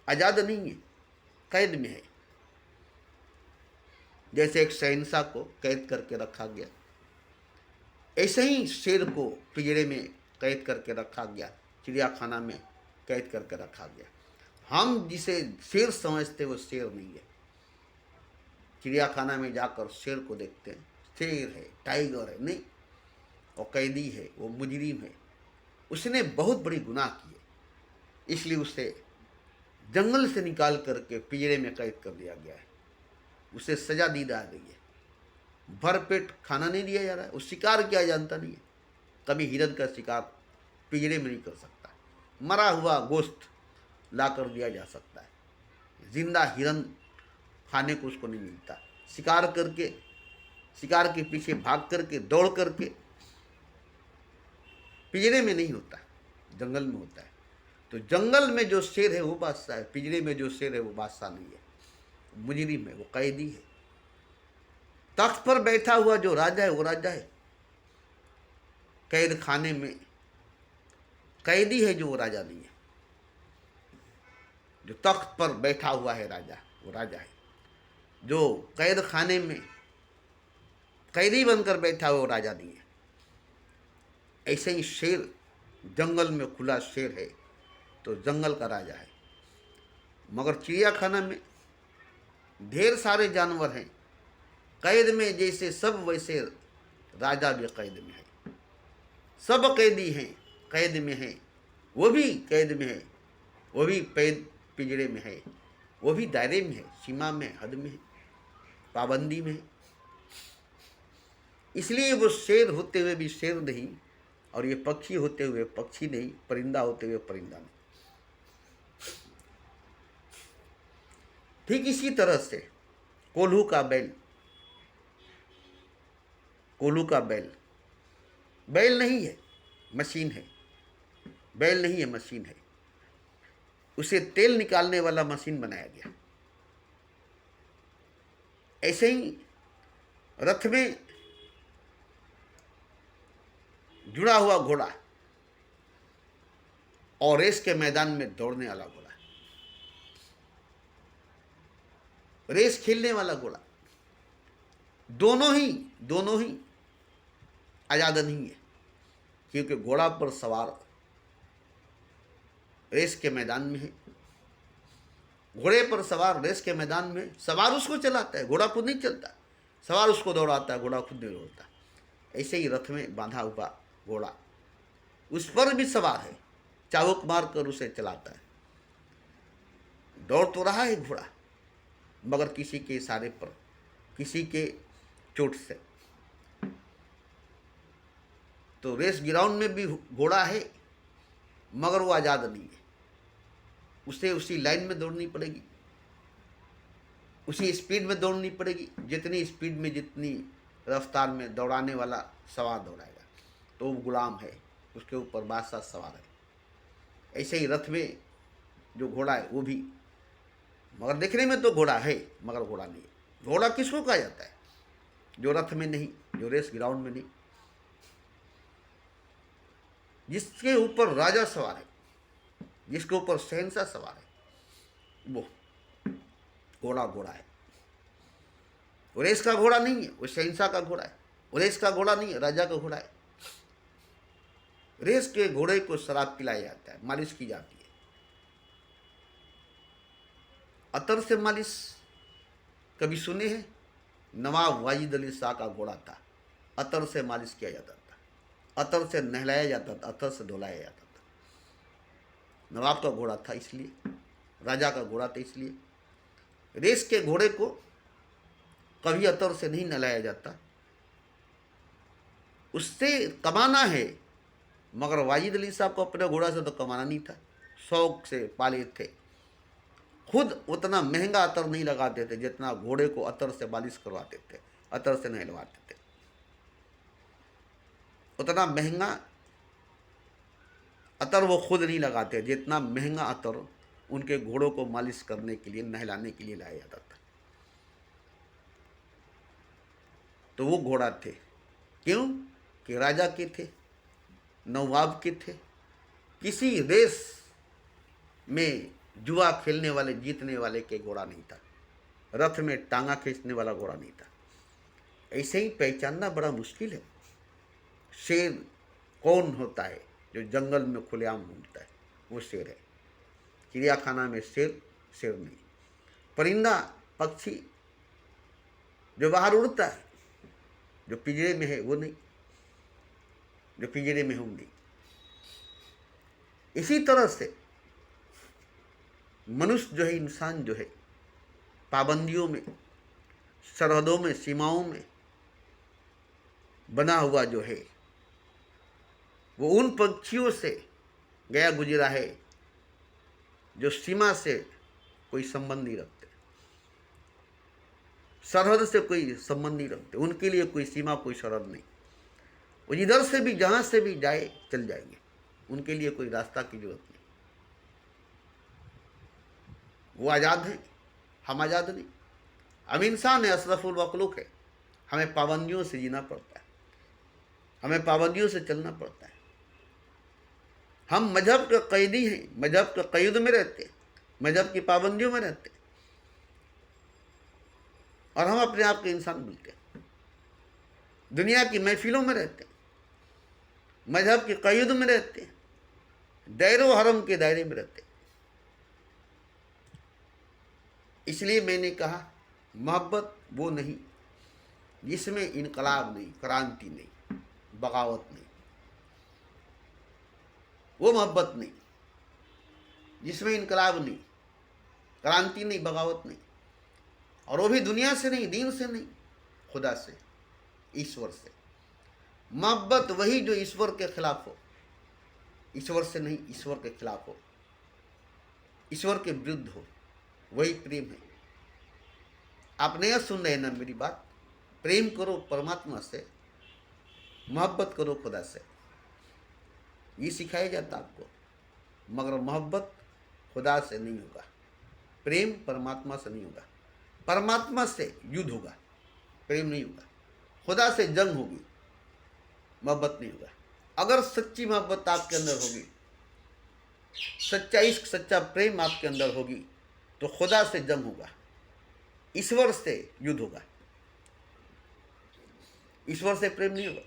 S1: आज़ाद नहीं है, कैद में है। जैसे एक शहंशाह को कैद करके रखा गया, ऐसे ही शेर को पिंजरे में कैद करके रखा गया, चिड़ियाखाना में कैद करके रखा गया। हम जिसे शेर समझते वो शेर नहीं है। चिड़ियाखाना में जाकर शेर को देखते हैं, शेर है, टाइगर है, नहीं, वो कैदी है, वो मुजरिम है, उसने बहुत बड़ी गुनाह की है, इसलिए उसे जंगल से निकाल करके पिंजरे में कैद कर दिया गया है। उसे सजा दी जा रही है, भरपेट खाना नहीं दिया जा रहा है, वो शिकार किया जानता नहीं है। कभी हिरन का शिकार पिंजरे में नहीं कर सकता, मरा हुआ गोश्त ला कर दिया जा सकता है, जिंदा हिरन खाने को उसको नहीं मिलता। शिकार करके, शिकार के पीछे भाग करके, दौड़ करके पिंजरे में नहीं होता, जंगल में होता है। तो जंगल में जो शेर है वो बादशाह है, पिंजरे में जो शेर है वो बादशाह नहीं है, मुजरिम है, वो कैदी है। तख्त पर बैठा हुआ जो राजा है वो राजा है, कैद खाने में कैदी है जो वो राजा नहीं है। जो तख्त पर बैठा हुआ है राजा, वो राजा है। जो कैद खाने में कैदी बनकर बैठा हुआ वो राजा नहीं है। ऐसे ही शेर जंगल में खुला शेर है तो जंगल का राजा है, मगर चिड़ियाखाना में ढेर सारे जानवर हैं, कैद में जैसे सब वैसे राजा भी कैद में है। सब कैदी हैं, कैद में हैं, वो भी कैद में है, वो भी कैद पिंजरे में है, वो भी दायरे में है, सीमा में, हद में है, पाबंदी में है। इसलिए वो शेर होते हुए भी शेर नहीं, और ये पक्षी होते हुए पक्षी नहीं, परिंदा होते हुए परिंदा नहीं। ठीक इसी तरह से कोल्हू का बैल, कोल्हू का बैल बैल नहीं है, मशीन है। बैल नहीं है, मशीन है। उसे तेल निकालने वाला मशीन बनाया गया। ऐसे ही रथ में जुड़ा हुआ घोड़ा और रेस के मैदान में दौड़ने वाला घोड़ा, रेस खेलने वाला घोड़ा, दोनों ही आज़ाद नहीं है, क्योंकि घोड़ा पर सवार रेस के मैदान में है। घोड़े पर सवार रेस के मैदान में, सवार उसको चलाता है, घोड़ा खुद नहीं चलता, सवार उसको दौड़ाता है, घोड़ा खुद नहीं दौड़ता। ऐसे ही रथ में बांधा हुआ घोड़ा, उस पर भी सवार है, चाबुक मारकर उसे चलाता है। दौड़ तो रहा है घोड़ा, मगर किसी के इशारे पर, किसी के चोट से। तो रेस ग्राउंड में भी घोड़ा है, मगर वो आज़ाद नहीं है। उसे उसी लाइन में दौड़नी पड़ेगी, उसी स्पीड में दौड़नी पड़ेगी, जितनी स्पीड में, जितनी रफ्तार में दौड़ाने वाला सवार दौड़ाएगा। तो वो गुलाम है, उसके ऊपर बादशाह सवार है। ऐसे ही रथ में जो घोड़ा है वो भी, मगर देखने में तो घोड़ा है, मगर घोड़ा नहीं है। घोड़ा किसको कहा जाता है? जो रथ में नहीं, जो रेस ग्राउंड में नहीं, जिसके ऊपर राजा सवार है, जिसके ऊपर शहंशाह सवार है, वो घोड़ा घोड़ा है। वो रेस का घोड़ा नहीं है, वो शहंशाह का घोड़ा है। वो रेस का घोड़ा नहीं है, राजा का घोड़ा है। रेस के घोड़े को शराब पिलाया जाता है, मालिश की जाती है। अतर से मालिश कभी सुने हैं? नवाब वाजिद अली शाह का घोड़ा था, अतर से मालिश किया जाता था, अतर से नहलाया जाता था, अतर से धुलाया जाता था। नवाब का घोड़ा था इसलिए, राजा का घोड़ा था इसलिए। रेस के घोड़े को कभी अतर से नहीं नहलाया जाता, उससे कमाना है। मगर वाजिद अली साहब को अपने घोड़ा से तो कमाना नहीं था, शौक से पाले थे। खुद उतना महंगा अतर नहीं लगाते थे जितना घोड़े को अतर से मालिश करवाते थे, अतर से नहलवाते थे। उतना महंगा अतर वो खुद नहीं लगाते जितना महंगा अतर उनके घोड़ों को मालिश करने के लिए, नहलाने के लिए लाया जाता था। तो वो घोड़ा थे, क्यों कि राजा के थे, नवाब के थे। किसी रेस में जुआ खेलने वाले जीतने वाले के घोड़ा नहीं था, रथ में टांगा खींचने वाला घोड़ा नहीं था। ऐसे ही पहचानना बड़ा मुश्किल है। शेर कौन होता है? जो जंगल में खुलेआम घूमता है वो शेर है। चिड़ियाखाना में शेर शेर नहीं। परिंदा पक्षी जो बाहर उड़ता है, जो पिंजरे में है वो नहीं, जो पिंजरे में हम नहीं। इसी तरह से मनुष्य जो है, इंसान जो है, पाबंदियों में, सरहदों में, सीमाओं में बना हुआ जो है, वो उन पक्षियों से गया गुजरा है जो सीमा से कोई संबंध नहीं रखते, सरहद से कोई संबंध नहीं रखते। उनके लिए कोई सीमा, कोई सरहद नहीं। वो इधर से भी जहाँ से भी जाए चल जाएंगे, उनके लिए कोई रास्ता की जरूरत नहीं। वो आज़ाद हैं, हम आज़ाद नहीं। हम इंसान है, अशरफुल मखलूक है। हमें पाबंदियों से जीना पड़ता है, हमें पाबंदियों से चलना पड़ता है। हम मजहब के कैदी हैं, मजहब के क़ैद में रहते हैं, मजहब की पाबंदियों में रहते हैं, और हम अपने आप के इंसान बोलते हैं। दुनिया की महफिलों में रहते हैं, मजहब के क़ैद में रहते हैं, दायरो हरम के दायरे में रहते हैं। इसलिए मैंने कहा मोहब्बत वो नहीं जिसमें इनकलाब नहीं, क्रांति नहीं, बगावत नहीं। वो मोहब्बत नहीं जिसमें इनकलाब नहीं, क्रांति नहीं, बगावत नहीं। और वो भी दुनिया से नहीं, दीन से नहीं, खुदा से, ईश्वर से। मोहब्बत वही जो ईश्वर के खिलाफ हो, ईश्वर से नहीं, ईश्वर के खिलाफ हो, ईश्वर के विरुद्ध हो, वही प्रेम है। आप नहीं सुन रहे ना मेरी बात? प्रेम करो परमात्मा से, मोहब्बत करो खुदा से। ये सिखाया जाता आपको, मगर मोहब्बत खुदा से नहीं होगा, प्रेम परमात्मा से नहीं होगा। परमात्मा से युद्ध होगा, प्रेम नहीं होगा। खुदा से जंग होगी, मोहब्बत नहीं होगा। अगर सच्ची मोहब्बत आपके अंदर होगी, सच्चा इश्क, सच्चा प्रेम आपके अंदर होगी, तो खुदा से जंग होगा, ईश्वर से युद्ध होगा। ईश्वर से प्रेम नहीं होगा,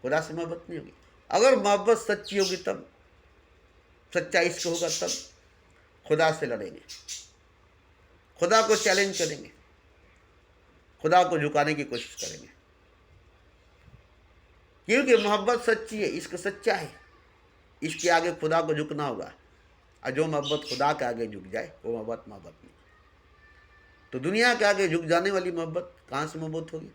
S1: खुदा से मोहब्बत नहीं होगी। अगर मोहब्बत सच्ची होगी तब, सच्चा इश्क होगा तब खुदा से लड़ेंगे, खुदा को चैलेंज करेंगे, खुदा को झुकाने की कोशिश करेंगे। क्योंकि मोहब्बत सच्ची है, इश्क सच्चा है। इसके आगे खुदा को झुकना होगा, और जो मोहब्बत खुदा के आगे झुक जाए वो मोहब्बत नहीं। तो दुनिया के आगे झुक जाने वाली मोहब्बत कहाँ से मोहब्बत होगी?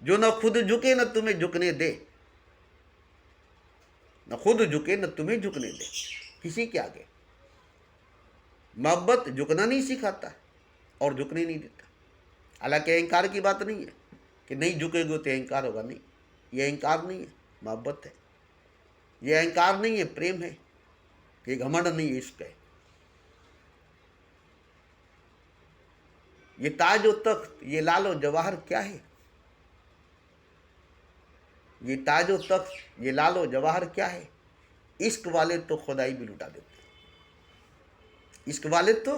S1: जो न खुद झुके न तुम्हें झुकने दे, न खुद झुके न तुम्हें झुकने दे किसी के आगे। मोहब्बत झुकना नहीं सिखाता और झुकने नहीं देता। हालांकि अहंकार की बात नहीं है कि नहीं झुकेगो तो अहंकार होगा, नहीं, ये अहंकार नहीं है, मोहब्बत है। ये अहंकार नहीं है, प्रेम है। ये घमंड नहीं है, इश्क है। ये ताज व तख्त, ये लाल व जवाहर क्या है? ये ताज व तख्त, ये लाल व जवाहर क्या है? इश्क वाले तो खुदाई भी लुटा देते हैं, इश्क वाले तो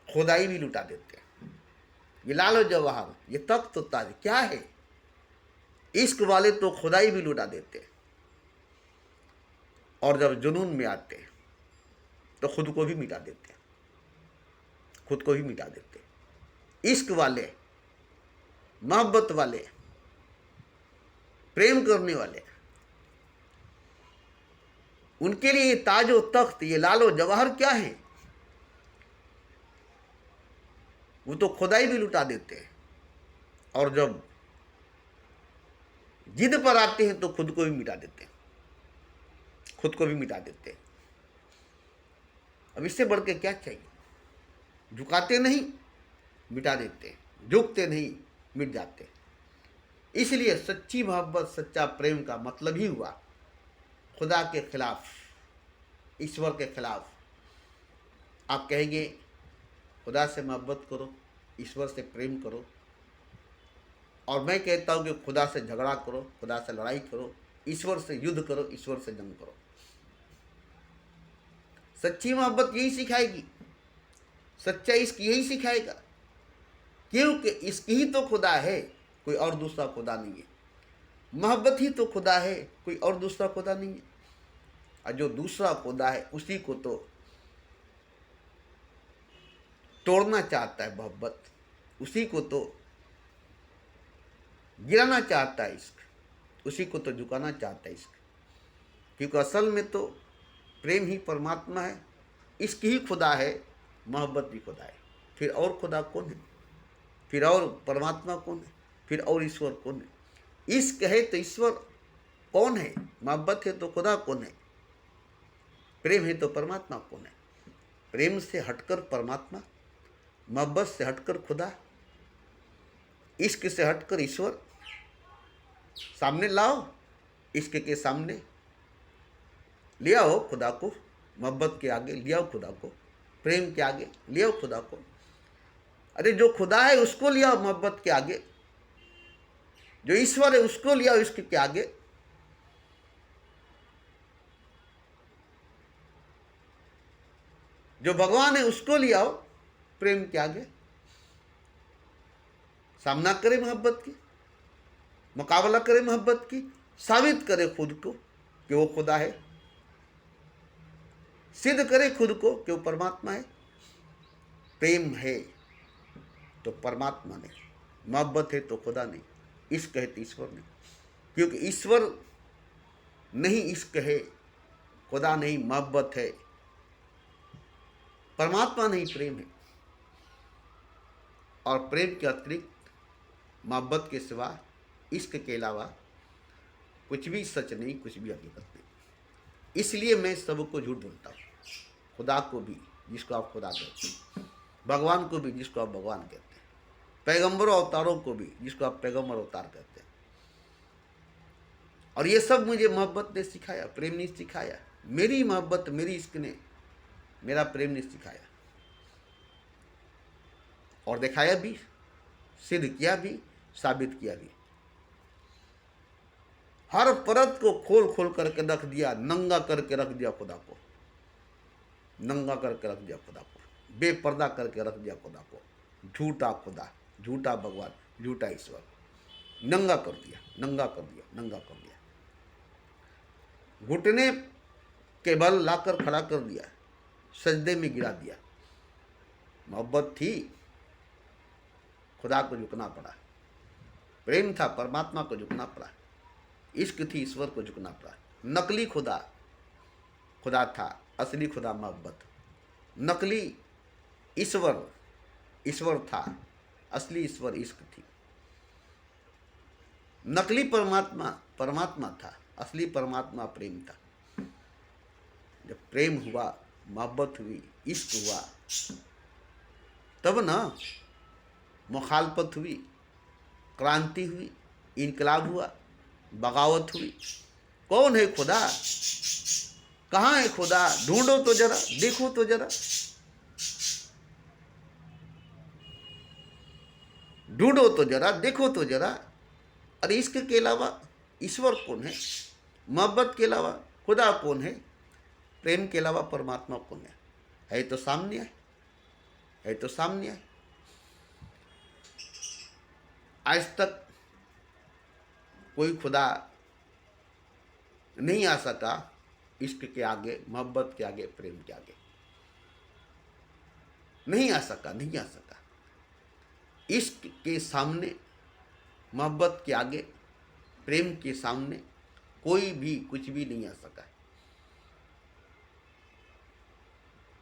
S1: खुदाई भी लुटा देते हैं। ये लाल व जवाहर, ये तख्त व ताज क्या है? इश्क वाले तो खुदाई भी लुटा देते हैं। और जब जुनून में आते हैं तो खुद को भी मिटा देते हैं, खुद को भी मिटा देते हैं। इश्क वाले, मोहब्बत वाले, प्रेम करने वाले, उनके लिए ये ताज व तख्त, ये लाल व जवाहर क्या है? वो तो खुदाई भी लुटा देते हैं। और जब जिद पर आते हैं तो खुद को भी मिटा देते हैं, खुद को भी मिटा देते हैं। अब इससे बढ़ के क्या चाहिए? झुकाते नहीं, मिटा देते हैं, झुकते नहीं, मिट जाते हैं। इसलिए सच्ची मोहब्बत, सच्चा प्रेम का मतलब ही हुआ खुदा के खिलाफ, ईश्वर के खिलाफ। आप कहेंगे खुदा से मोहब्बत करो, ईश्वर से प्रेम करो, और मैं कहता हूँ कि खुदा से झगड़ा करो, खुदा से लड़ाई करो, ईश्वर से युद्ध करो, ईश्वर से जंग करो। सच्ची मोहब्बत यही सिखाएगी, सच्चा इश्क यही सिखाएगा, क्योंकि इसकी ही तो खुदा है, कोई और दूसरा खुदा नहीं है। मोहब्बत ही तो खुदा है, कोई और दूसरा खुदा नहीं है। और जो दूसरा खुदा है उसी को तो तोड़ना चाहता है मोहब्बत, उसी को तो गिराना चाहता है इश्क, उसी को तो झुकाना चाहता है इश्क। क्योंकि असल में तो प्रेम ही परमात्मा है, इश्क ही खुदा है, मोहब्बत भी खुदा है। फिर और खुदा कौन है? फिर और परमात्मा कौन है? फिर और ईश्वर कौन है? इश्क है तो ईश्वर कौन है? मोहब्बत है तो खुदा कौन है? प्रेम है तो परमात्मा कौन है? प्रेम से हटकर परमात्मा, मोहब्बत से हटकर खुदा, इश्क से हटकर ईश्वर। सामने लाओ, इश्क के सामने ले आओ खुदा को, मोहब्बत के आगे ले आओ खुदा को, प्रेम के आगे ले आओ खुदा को। अरे जो खुदा है उसको ले आओ मोहब्बत के आगे, जो ईश्वर है उसको ले आओ इश्क के आगे। जो भगवान है उसको ले आओ प्रेम के आगे। सामना करे मोहब्बत की, मुकाबला करे मोहब्बत की, साबित करे खुद को कि वो खुदा है, सिद्ध करे खुद को कि वो परमात्मा है। प्रेम है तो परमात्मा नहीं, मोहब्बत है तो खुदा नहीं, इश्क है तो ईश्वर नहीं। क्योंकि ईश्वर नहीं इश्क है, खुदा नहीं मोहब्बत है, परमात्मा नहीं प्रेम है। और प्रेम के अतिरिक्त, मोहब्बत के सिवा, इश्क के अलावा कुछ भी सच नहीं, कुछ भी हकीकत नहीं। इसलिए मैं सबको झूठ बोलता हूँ, खुदा को भी जिसको आप खुदा कहते हैं, भगवान को भी जिसको आप भगवान कहते हैं, पैगंबरों अवतारों को भी जिसको आप पैगंबर अवतार कहते हैं। और ये सब मुझे मोहब्बत ने सिखाया, प्रेम ने सिखाया। मेरी मोहब्बत, मेरी इश्क ने, मेरा प्रेम ने सिखाया और दिखाया भी, सिद्ध किया भी, साबित किया भी। हर परत को खोल खोल करके रख दिया, नंगा करके रख दिया खुदा को, नंगा करके रख दिया खुदा को, बेपर्दा करके रख दिया खुदा को। झूठा खुदा, झूठा भगवान, झूठा ईश्वर, नंगा कर दिया, नंगा कर दिया, नंगा कर दिया। घुटने के बल लाकर खड़ा कर दिया, सजदे में गिरा दिया। मोहब्बत थी, खुदा को झुकना पड़ा। प्रेम था, परमात्मा को झुकना पड़ा। इश्क थी, ईश्वर को झुकना पड़ा। नकली खुदा खुदा था, असली खुदा मोहब्बत। नकली ईश्वर ईश्वर था, असली ईश्वर इश्क थी। नकली परमात्मा परमात्मा था, असली परमात्मा प्रेम था। जब प्रेम हुआ, मोहब्बत हुई, इश्क हुआ, तब ना मुखालफत हुई, क्रांति हुई, इनकलाब हुआ, बगावत हुई। कौन है खुदा? कहाँ है खुदा? ढूंढो तो जरा, देखो तो जरा, ढूंढो तो जरा, देखो तो जरा। अरे इश्क के अलावा ईश्वर कौन है? मोहब्बत के अलावा खुदा कौन है? प्रेम के अलावा परमात्मा कौन है? है तो सामने है तो सामने है। आज तक कोई खुदा नहीं आ सका इश्क के आगे, मोहब्बत के आगे, प्रेम के आगे। नहीं आ सका, नहीं आ सका। इश्क के सामने, मोहब्बत के आगे, प्रेम के सामने कोई भी कुछ भी नहीं आ सका।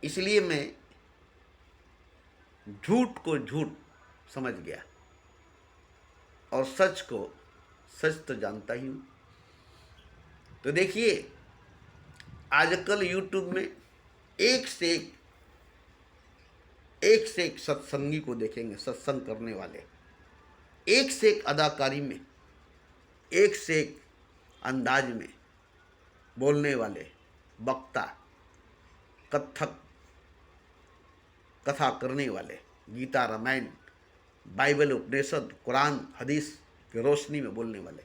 S1: इसलिए मैं झूठ को झूठ समझ गया और सच को सच तो जानता ही हूँ। तो देखिए, आजकल यूट्यूब में एक से एक सत्संगी को देखेंगे, सत्संग करने वाले, एक से एक अदाकारी में, एक से एक अंदाज में बोलने वाले वक्ता, कथक कथा करने वाले, गीता, रामायण, बाइबल, उपनिषद, कुरान, हदीस की रोशनी में बोलने वाले।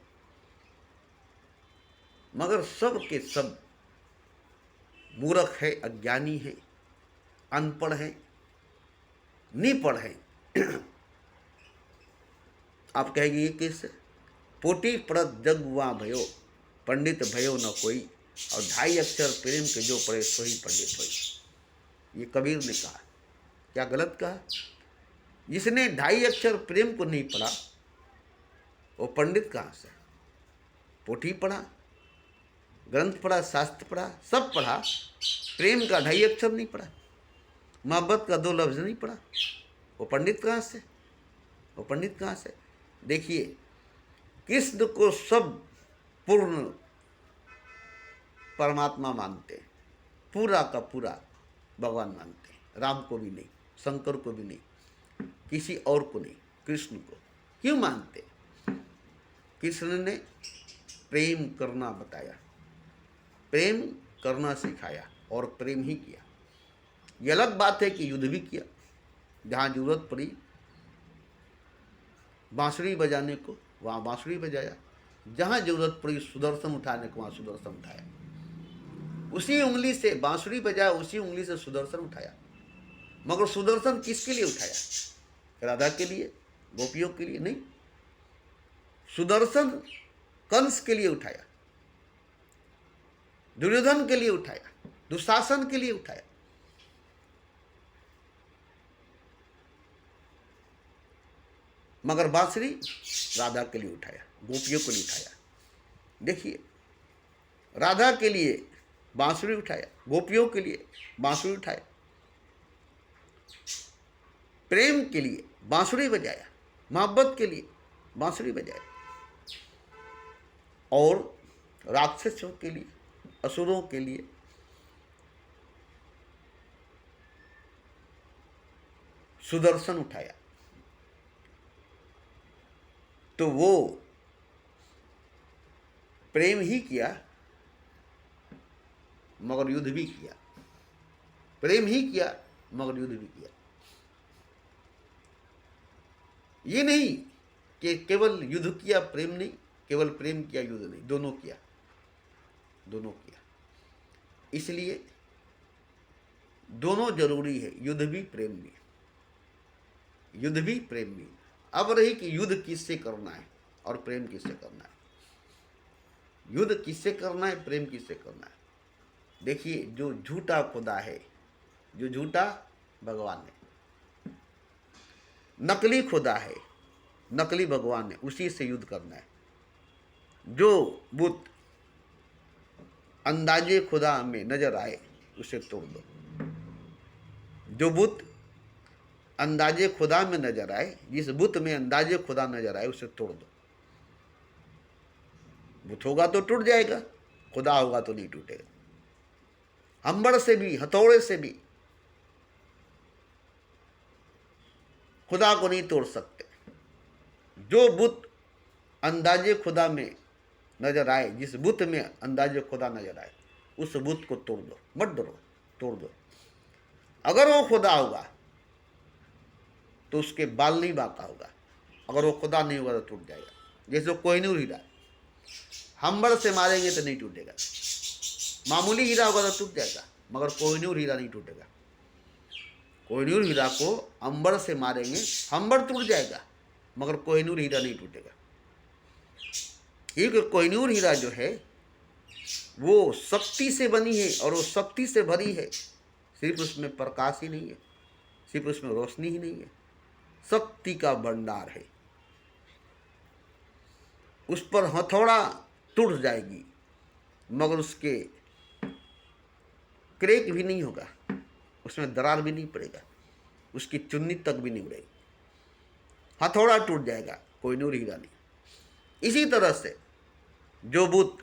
S1: मगर सब के सब मूर्ख है, अज्ञानी है, अनपढ़ है, निपढ़ है। आप कहेंगे ये किससे? पोटी पढ़त जग वहाँ भयो, पंडित भयो न कोई, और 2.5 अक्षर प्रेम के जो पढ़े सोही पंडित होई। ये कबीर ने कहा। क्या गलत कहा? जिसने 2.5 अक्षर प्रेम को नहीं पढ़ा वो पंडित कहाँ से? पोथी पढ़ा, ग्रंथ पढ़ा, शास्त्र पढ़ा, सब पढ़ा, प्रेम का 2.5 अक्षर नहीं पढ़ा, मोहब्बत का 2 लफ्ज नहीं पढ़ा, वो पंडित कहाँ से? वो पंडित कहाँ से? देखिए, कृष्ण को सब पूर्ण परमात्मा मानते हैं, पूरा का पूरा भगवान मानते हैं, राम को भी नहीं, शंकर को भी नहीं, किसी और को नहीं, कृष्ण को। क्यों मानते? कृष्ण ने प्रेम करना बताया, प्रेम करना सिखाया और प्रेम ही किया। ये अलग बात है कि युद्ध भी किया, जहाँ जरूरत पड़ी बांसुरी बजाने को वहाँ बांसुरी बजाया, जहाँ जरूरत पड़ी सुदर्शन उठाने को वहाँ सुदर्शन उठाया, उसी उंगली से बांसुरी बजाया, उसी उंगली से सुदर्शन उठाया। मगर सुदर्शन किसके लिए उठाया? राधा के लिए, गोपियों के लिए नहीं। सुदर्शन कंस के लिए उठाया, दुर्योधन के लिए उठाया, दुशासन के लिए उठाया। मगर बांसुरी राधा के लिए उठाया, गोपियों को नहीं उठाया। देखिए, राधा के लिए बांसुरी उठाया, गोपियों के लिए बांसुरी उठाया, प्रेम के लिए बांसुरी बजाया, मोहब्बत के लिए बांसुरी बजाया, और राक्षसों के लिए, असुरों के लिए सुदर्शन उठाया। तो वो प्रेम ही किया मगर युद्ध भी किया, प्रेम ही किया मगर युद्ध भी किया। ये नहीं कि केवल युद्ध किया प्रेम नहीं, केवल प्रेम किया युद्ध नहीं, दोनों किया, दोनों किया। इसलिए दोनों जरूरी है, युद्ध भी प्रेम भी, युद्ध भी प्रेम भी। अब रही कि युद्ध किससे करना है और प्रेम किससे करना है। युद्ध किससे करना है, प्रेम किससे करना है। देखिए, जो झूठा खुदा है, जो झूठा भगवान है, नकली खुदा है, नकली भगवान है, उसी से युद्ध करना है। जो बुत अंदाजे खुदा में नजर आए उसे तोड़ दो। जो बुत अंदाजे खुदा में नजर आए, जिस बुत में अंदाजे खुदा नजर आए उसे तोड़ दो। बुत होगा तो टूट जाएगा, खुदा होगा तो नहीं टूटेगा। हम्बड़ से भी, हथौड़े से भी खुदा को नहीं तोड़ सकते। जो बुत अंदाजे खुदा में नजर आए, जिस बुत में अंदाजे खुदा नजर आए, उस बुत को तोड़ दो, मत डरो, तोड़ दो। अगर वो खुदा होगा तो उसके बाल नहीं बांका होगा, अगर वो खुदा नहीं होगा तो टूट जाएगा। जैसे कोहिनूर हीरा, हम्बड़ से मारेंगे तो नहीं टूटेगा, मामूली हीरा होगा तो टूट जाएगा, मगर कोहिनूर हीरा नहीं टूटेगा। कोहिनूर हीरा को अंबर से मारेंगे, हम्बड़ टूट जाएगा, मगर कोहिनूर हीरा नहीं टूटेगा। क्योंकि कोहिनूर हीरा जो है वो शक्ति से बनी है और वो शक्ति से भरी है। सिर्फ उसमें प्रकाश ही नहीं है, सिर्फ उसमें रोशनी ही नहीं है, शक्ति का भंडार है। उस पर हथौड़ा टूट जाएगी मगर उसके क्रेक भी नहीं होगा, उसमें दरार भी नहीं पड़ेगा, उसकी चुन्नी तक भी नहीं उड़ेगी। हथौड़ा टूट जाएगा, कोहिनूर हीरा नहीं। इसी तरह से जो बुत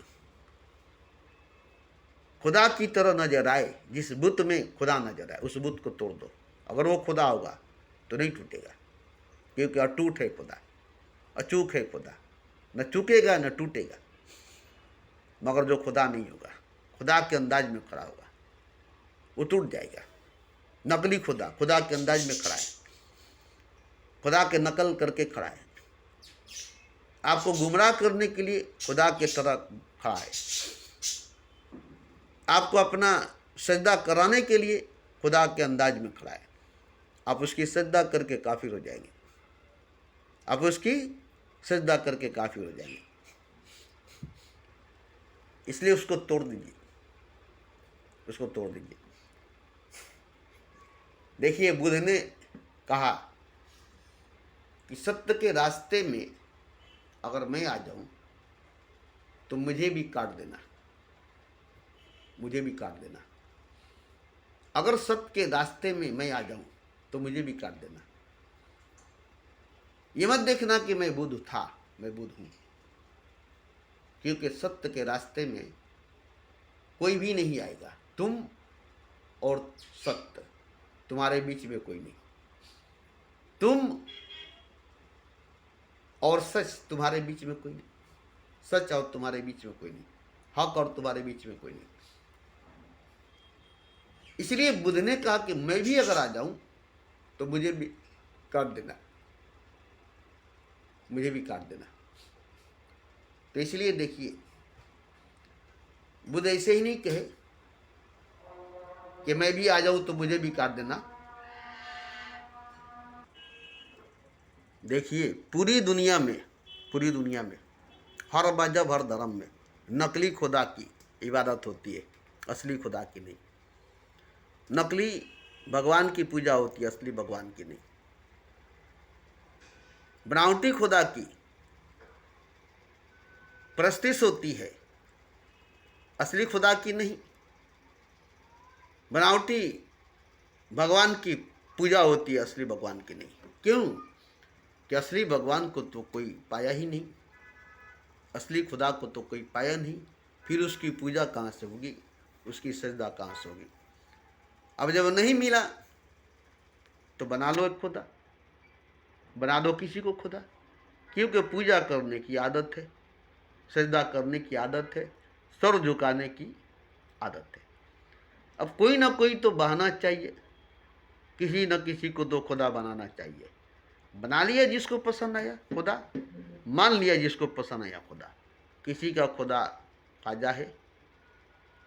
S1: खुदा की तरह नजर आए, जिस बुत में खुदा नजर आए, उस बुत को तोड़ दो। अगर वो खुदा होगा तो नहीं टूटेगा, क्योंकि अटूट है खुदा, अचूक है खुदा, न चूकेगा न टूटेगा। मगर जो खुदा नहीं होगा, खुदा के अंदाज में खड़ा होगा, वो टूट जाएगा। नकली खुदा, खुदा के अंदाज में खड़ा है, खुदा के नकल करके खड़ा है, आपको गुमराह करने के लिए खुदा के तरह खड़ा है, आपको अपना सजदा कराने के लिए खुदा के अंदाज में खड़ा है। आप उसकी सजदा करके काफिर हो जाएंगे, आप उसकी सजदा करके काफिर हो जाएंगे। इसलिए उसको तोड़ दीजिए, उसको तोड़ दीजिए। देखिए, बुद्ध ने कहा कि सत्य के रास्ते में अगर मैं आ जाऊं तो मुझे भी काट देना, मुझे भी काट देना। अगर सत्य के रास्ते में मैं आ जाऊं तो मुझे भी काट देना। ये मत देखना कि मैं बुद्ध था, मैं बुद्ध हूं, क्योंकि सत्य के रास्ते में कोई भी नहीं आएगा। तुम और सत्य, तुम्हारे बीच में कोई नहीं। तुम और सच, तुम्हारे बीच में कोई नहीं। सच और तुम्हारे बीच में कोई नहीं, हक और तुम्हारे बीच में कोई नहीं। इसलिए बुद्ध ने कहा कि मैं भी अगर आ जाऊं तो मुझे भी काट देना, मुझे भी काट देना। तो इसलिए देखिए, बुद्ध ऐसे ही नहीं कहे कि मैं भी आ जाऊं तो मुझे भी काट देना। देखिए, पूरी दुनिया में हर मजहब, हर धर्म में नकली खुदा की इबादत होती है, असली खुदा की नहीं। नकली भगवान की पूजा होती है, असली भगवान की नहीं। बनावटी खुदा की प्रस्तिश होती है, असली खुदा की नहीं। बनावटी भगवान की पूजा होती है, असली भगवान की नहीं। क्यों? कि असली भगवान को तो कोई पाया ही नहीं, असली खुदा को तो कोई पाया नहीं। फिर उसकी पूजा कहाँ से होगी, उसकी सजदा कहाँ से होगी? अब जब नहीं मिला तो बना लो एक खुदा, बना दो किसी को खुदा, क्योंकि पूजा करने की आदत है, सजदा करने की आदत है, सर झुकाने की आदत है। अब कोई ना कोई तो बहाना चाहिए, किसी न किसी को तो खुदा बनाना चाहिए। बना लिया जिसको पसंद आया खुदा, मान लिया जिसको पसंद आया खुदा। किसी का खुदा ख्वाजा है,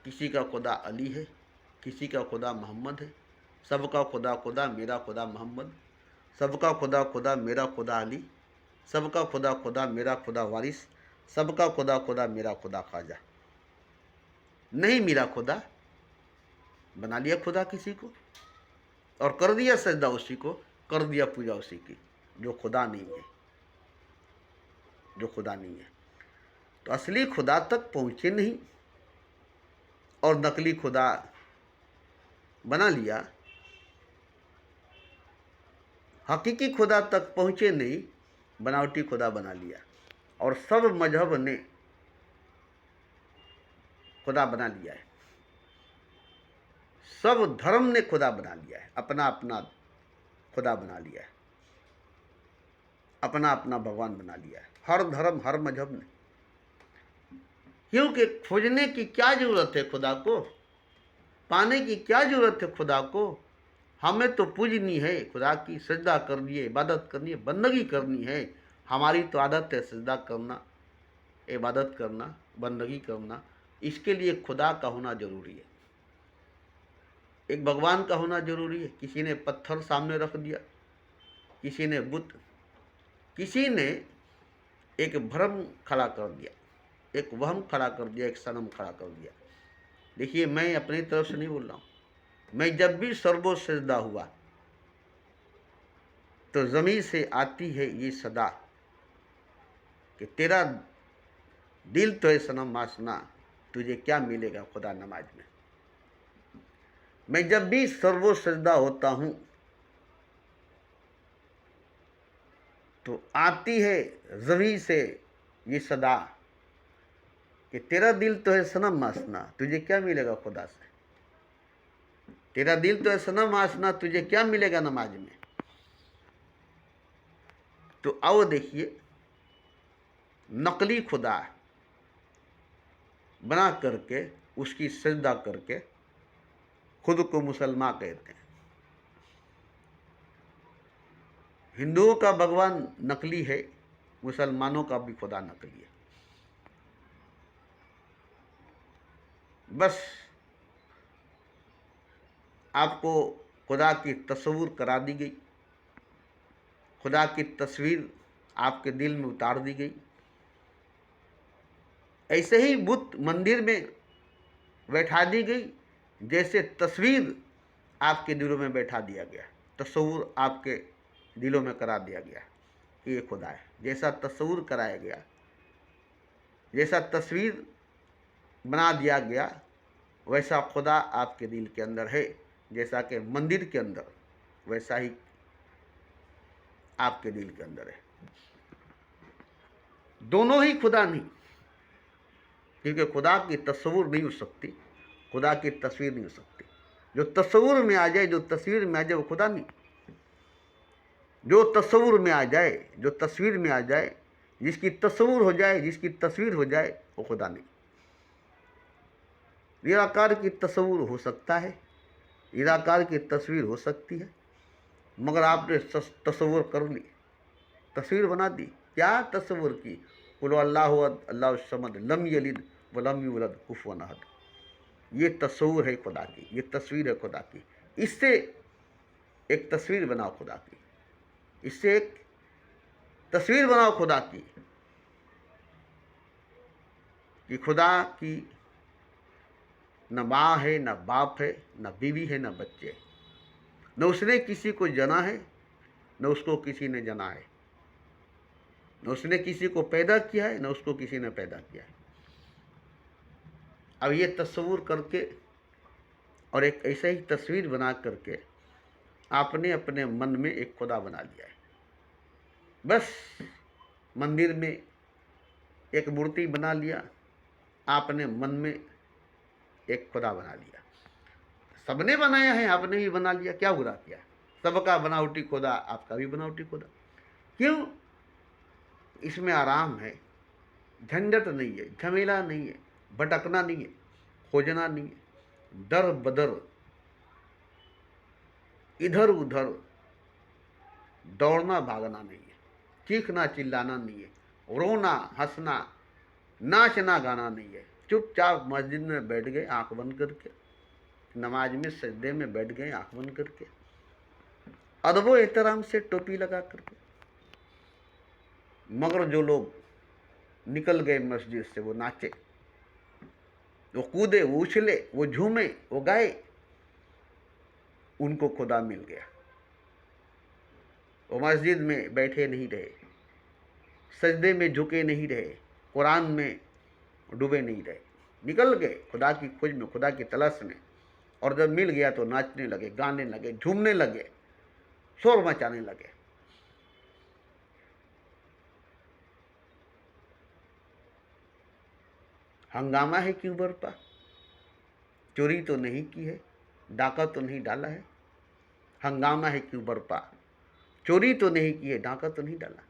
S1: किसी का खुदा अली है, किसी का खुदा मोहम्मद है। सबका खुदा खुदा, मेरा खुदा मोहम्मद। सबका खुदा खुदा, मेरा खुदा अली। सबका खुदा खुदा, मेरा खुदा वारिस। सबका खुदा खुदा, मेरा खुदा ख्वाजा। नहीं मिला खुदा, बना लिया खुदा किसी को और कर दिया सजदा उसी को, कर दिया पूजा उसी की, जो खुदा नहीं है, जो खुदा नहीं है। तो असली खुदा तक पहुंचे नहीं और नकली खुदा बना लिया। हकीकी खुदा तक पहुंचे नहीं, बनावटी खुदा बना लिया। और सब मजहब ने खुदा बना लिया है, सब धर्म ने खुदा बना लिया है, अपना अपना खुदा बना लिया है, अपना अपना भगवान बना लिया है, हर धर्म, हर मजहब ने। क्योंकि खोजने की क्या जरूरत है खुदा को, पाने की क्या जरूरत है खुदा को? हमें तो पूजनी है खुदा की, सजदा करनी है, इबादत करनी है, बंदगी करनी है। हमारी तो आदत है सजदा करना, इबादत करना, बंदगी करना। इसके लिए खुदा का होना जरूरी है, एक भगवान का होना जरूरी है। किसी ने पत्थर सामने रख दिया, किसी ने बुत, किसी ने एक भ्रम खड़ा कर दिया, एक वहम खड़ा कर दिया, एक सनम खड़ा कर दिया। देखिए, मैं अपनी तरफ से नहीं बोल रहा हूँ। मैं जब भी सर्वो सजदा हुआ तो ज़मीं से आती है ये सदा कि तेरा दिल तो है सनम आसना, तुझे क्या मिलेगा खुदा नमाज में। मैं जब भी सर्वो सजदा होता हूँ तो आती है ज़मीं से ये सदा कि तेरा दिल तो है सनम आसना, तुझे क्या मिलेगा खुदा से। तेरा दिल तो है सनम आसना, तुझे क्या मिलेगा नमाज में। तो आओ देखिए, नकली खुदा बना करके, उसकी सजदा करके खुद को मुसलमान कहते हैं। हिंदुओं का भगवान नकली है, मुसलमानों का भी खुदा नकली है। बस आपको खुदा की तस्वीर करा दी गई, खुदा की तस्वीर आपके दिल में उतार दी गई। ऐसे ही बुत मंदिर में बैठा दी गई, जैसे तस्वीर आपके दिलों में बैठा दिया गया, तस्वीर आपके दिलों में करा दिया गया कि ये खुदा है। जैसा तस्वीर कराया गया, जैसा तस्वीर बना दिया गया, वैसा खुदा आपके दिल के अंदर है। जैसा कि मंदिर के अंदर, वैसा ही आपके दिल के अंदर है। दोनों ही खुदा नहीं, क्योंकि खुदा की तस्वीर नहीं हो सकती, खुदा की तस्वीर नहीं हो सकती। जो तस्वीर में आ जाए, जो तस्वीर में आ जाए, वो खुदा नहीं। जो तस्वीर में आ जाए, जो तस्वीर में आ जाए, जिसकी तस्वीर हो जाए, जिसकी तस्वीर हो जाए, वो खुदा नहीं। निराकार की तस्वीर हो सकता है, निराकार की तस्वीर हो सकती है, मगर आपने तस्वीर कर ली, तस्वीर बना दी। क्या तस्वीर की? कुल अल्लाहु अल्लाहु समद लम यलिद वलम यूलद कुफुवन अहद। ये तस्वीर है खुदा की, ये तस्वीर है खुदा की। इससे एक तस्वीर बनाओ खुदा की, इससे एक तस्वीर बनाओ खुदा की, कि खुदा की न माँ है, न बाप है, न बीवी है, न बच्चे, न उसने किसी को जना है, न उसको किसी ने जना है, न उसने किसी को पैदा किया है, न उसको किसी ने पैदा किया है। अब ये तस्वीर करके और एक ऐसा ही तस्वीर बना करके आपने अपने मन में एक खुदा बना लिया है। बस मंदिर में एक मूर्ति बना लिया, आपने मन में एक खुदा बना लिया। सबने बनाया है, आपने भी बना लिया, क्या बुरा किया? सबका बनावटी खुदा, आपका भी बनावटी खुदा। क्यों? इसमें आराम है, झंझट नहीं है, झमेला नहीं है, भटकना नहीं है, खोजना नहीं है, दर बदर इधर उधर दौड़ना भागना नहीं है, चीखना चिल्लाना नहीं है, रोना हंसना नाचना गाना नहीं है। चुपचाप मस्जिद में बैठ गए आंख बंद करके, नमाज में सजदे में बैठ गए आंख बंद करके, अदबो एहतराम से टोपी लगा करके। मगर जो लोग निकल गए मस्जिद से, वो नाचे, वो कूदे, वो उछले, वो झूमे, वो गाए, उनको खुदा मिल गया। वो मस्जिद में बैठे नहीं रहे, सजदे में झुके नहीं रहे, कुरान में डूबे नहीं रहे, निकल गए खुदा की खोज में, खुदा की तलाश में। और जब मिल गया तो नाचने लगे, गाने लगे, झूमने लगे, शोर मचाने लगे। हंगामा है क्यों बरपा? चोरी तो नहीं की है, डाका तो नहीं डाला है। हंगामा है क्यों बरपा? चोरी तो नहीं की है, डाका तो नहीं डाला।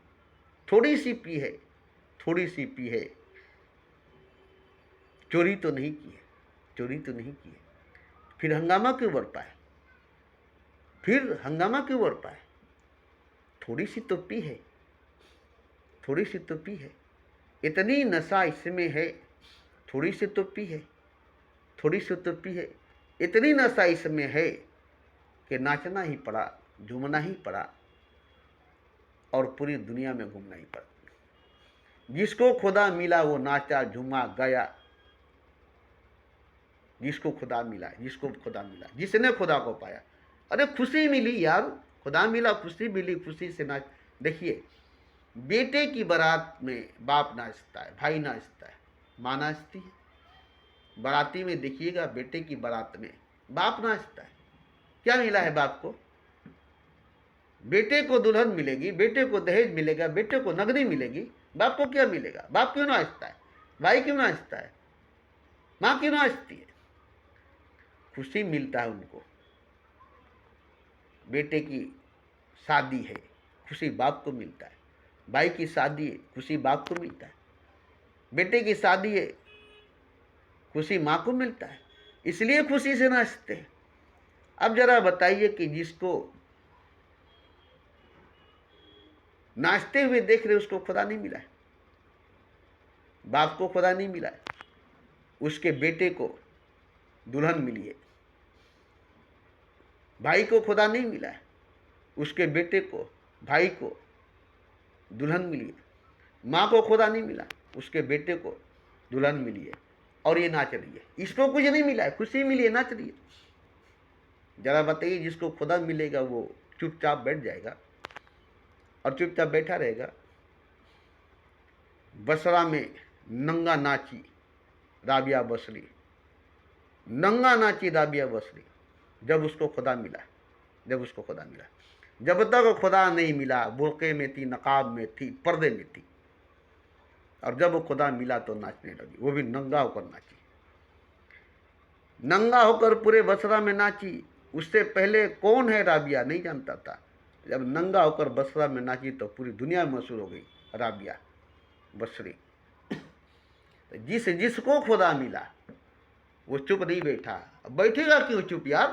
S1: थोड़ी सी पी है, थोड़ी सी पी है, चोरी तो नहीं की है, चोरी तो नहीं की है। फिर हंगामा क्यों बरपा है? फिर हंगामा क्यों बरपा है? थोड़ी सी तो पी है, थोड़ी सी तो पी है, इतनी नशा इसमें है, थोड़ी सी तो पी है, थोड़ी सी तो पी है, इतनी नशा इसमें है कि नाचना ही पड़ा, झूमना ही पड़ा और पूरी दुनिया में घूमना ही पड़ा। जिसको खुदा मिला वो नाचा, झूमा, गाया। जिसको खुदा मिला, जिसको खुदा मिला, जिसने खुदा को पाया, अरे खुशी मिली यार, खुदा मिला, खुशी मिली, खुशी से नाच। देखिए, बेटे की बारात में बाप नाचता है, भाई नाचता है, माँ नाचती है। बाराती में देखिएगा, बेटे की बारात में बाप नाचता है। क्या मिला है बाप को? बेटे को दुल्हन मिलेगी, बेटे को दहेज मिलेगा, बेटे को नगदी मिलेगी, बाप को क्या मिलेगा? बाप क्यों नाचता है? भाई क्यों नाचता है? माँ क्यों नाचती है? खुशी मिलता है उनको। बेटे की शादी है, खुशी बाप को मिलता है। भाई की शादी है, खुशी बाप को मिलता है। बेटे की शादी है, खुशी माँ को मिलता है, इसलिए खुशी से नाचते हैं। अब जरा बताइए कि जिसको नाचते हुए देख रहे उसको खुदा नहीं मिला है, बाप को खुदा नहीं मिला है, उसके बेटे को दुल्हन मिली है, भाई को खुदा नहीं मिला है, उसके बेटे को, भाई को दुल्हन मिली है। माँ को खुदा नहीं मिला, उसके बेटे को दुल्हन मिली है और ये नाच रही है। इसको कुछ नहीं मिला है, खुशी मिली है, नाच रही है। जरा बताइए, जिसको खुदा मिलेगा वो चुपचाप बैठ जाएगा और चुपचाप बैठा रहेगा। बसरा में नंगा नाची राबिया बसरी, नंगा नाची राबिया बसरी, जब उसको खुदा मिला, जब उसको खुदा मिला। जब तक खुदा नहीं मिला बुर्के में थी, नकाब में थी, पर्दे में थी, और जब वो खुदा मिला तो नाचने लगी, वो भी नंगा होकर नाची, नंगा होकर पूरे बसरा में नाची। उससे पहले कौन है राबिया नहीं जानता था। जब नंगा होकर बसरा में नाची तो पूरी दुनिया में मशहूर हो गई राबिया बसरी। जिसको खुदा मिला वो चुप नहीं बैठा। अब बैठेगा क्यों चुप यार,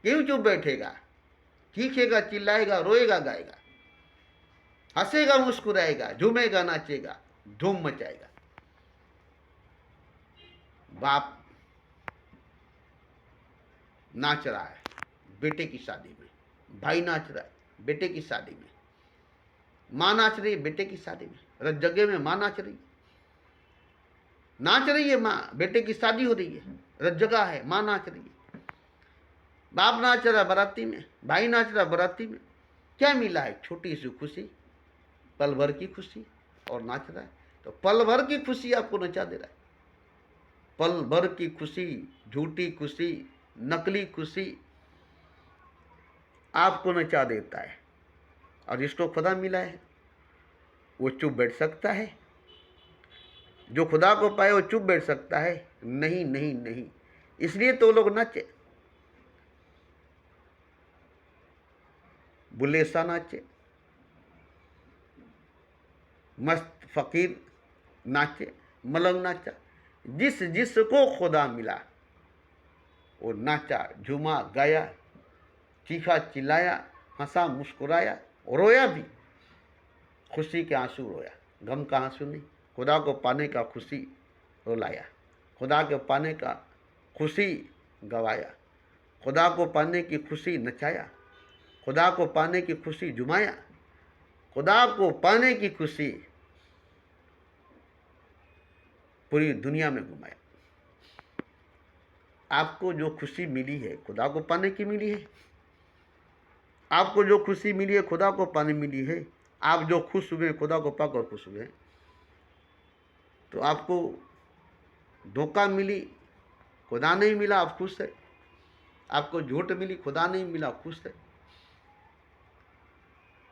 S1: क्यों चुप बैठेगा? चीखेगा, चिल्लाएगा, रोएगा, गाएगा, हंसेगा, मुस्कुराएगा, झूमेगा, नाचेगा, धूम मचाएगा। बाप नाच रहा है बेटे की शादी में, भाई नाच रहा है बेटे की शादी में, माँ नाच रही है बेटे की शादी में, रत जगह में माँ नाच रही है, नाच रही है माँ, बेटे की शादी हो रही है, रत जगह है, माँ नाच रही है। बाप नाच रहा बराती में, भाई नाच रहा बराती में। क्या मिला है? छोटी सी खुशी, पल भर की खुशी, और नाच रहा है। तो पल भर की खुशी आपको नचा दे रहा है, पल भर की खुशी, झूठी खुशी, नकली खुशी आपको नचा देता है। और जिसको खुदा मिला है वो चुप बैठ सकता है? जो खुदा को पाए वो चुप बैठ सकता है? नहीं नहीं नहीं। इसलिए तो लोग नाचे, बुल्ले सा नाचे, मस्त फकीर नाचे, मलंग नाचा। जिसको खुदा मिला वो नाचा, झूमा, गाया, चीखा, चिल्लाया, हंसा, मुस्कुराया, रोया भी, खुशी के आंसू रोया, गम का आंसू नहीं। खुदा को पाने का खुशी रुलाया, खुदा को पाने का खुशी गवाया, खुदा को पाने की खुशी नचाया, खुदा को पाने की खुशी जुमाया, खुदा को पाने की खुशी पूरी दुनिया में घुमाया। आपको जो खुशी मिली है खुदा को पाने की मिली है। आपको जो खुशी मिली है खुदा को पाने मिली है। आप जो खुश हुए खुदा को पाकर खुश हुए। तो आपको धोखा मिली, खुदा नहीं मिला, आप खुश है। आपको झूठ मिली, खुदा नहीं मिला, खुश है।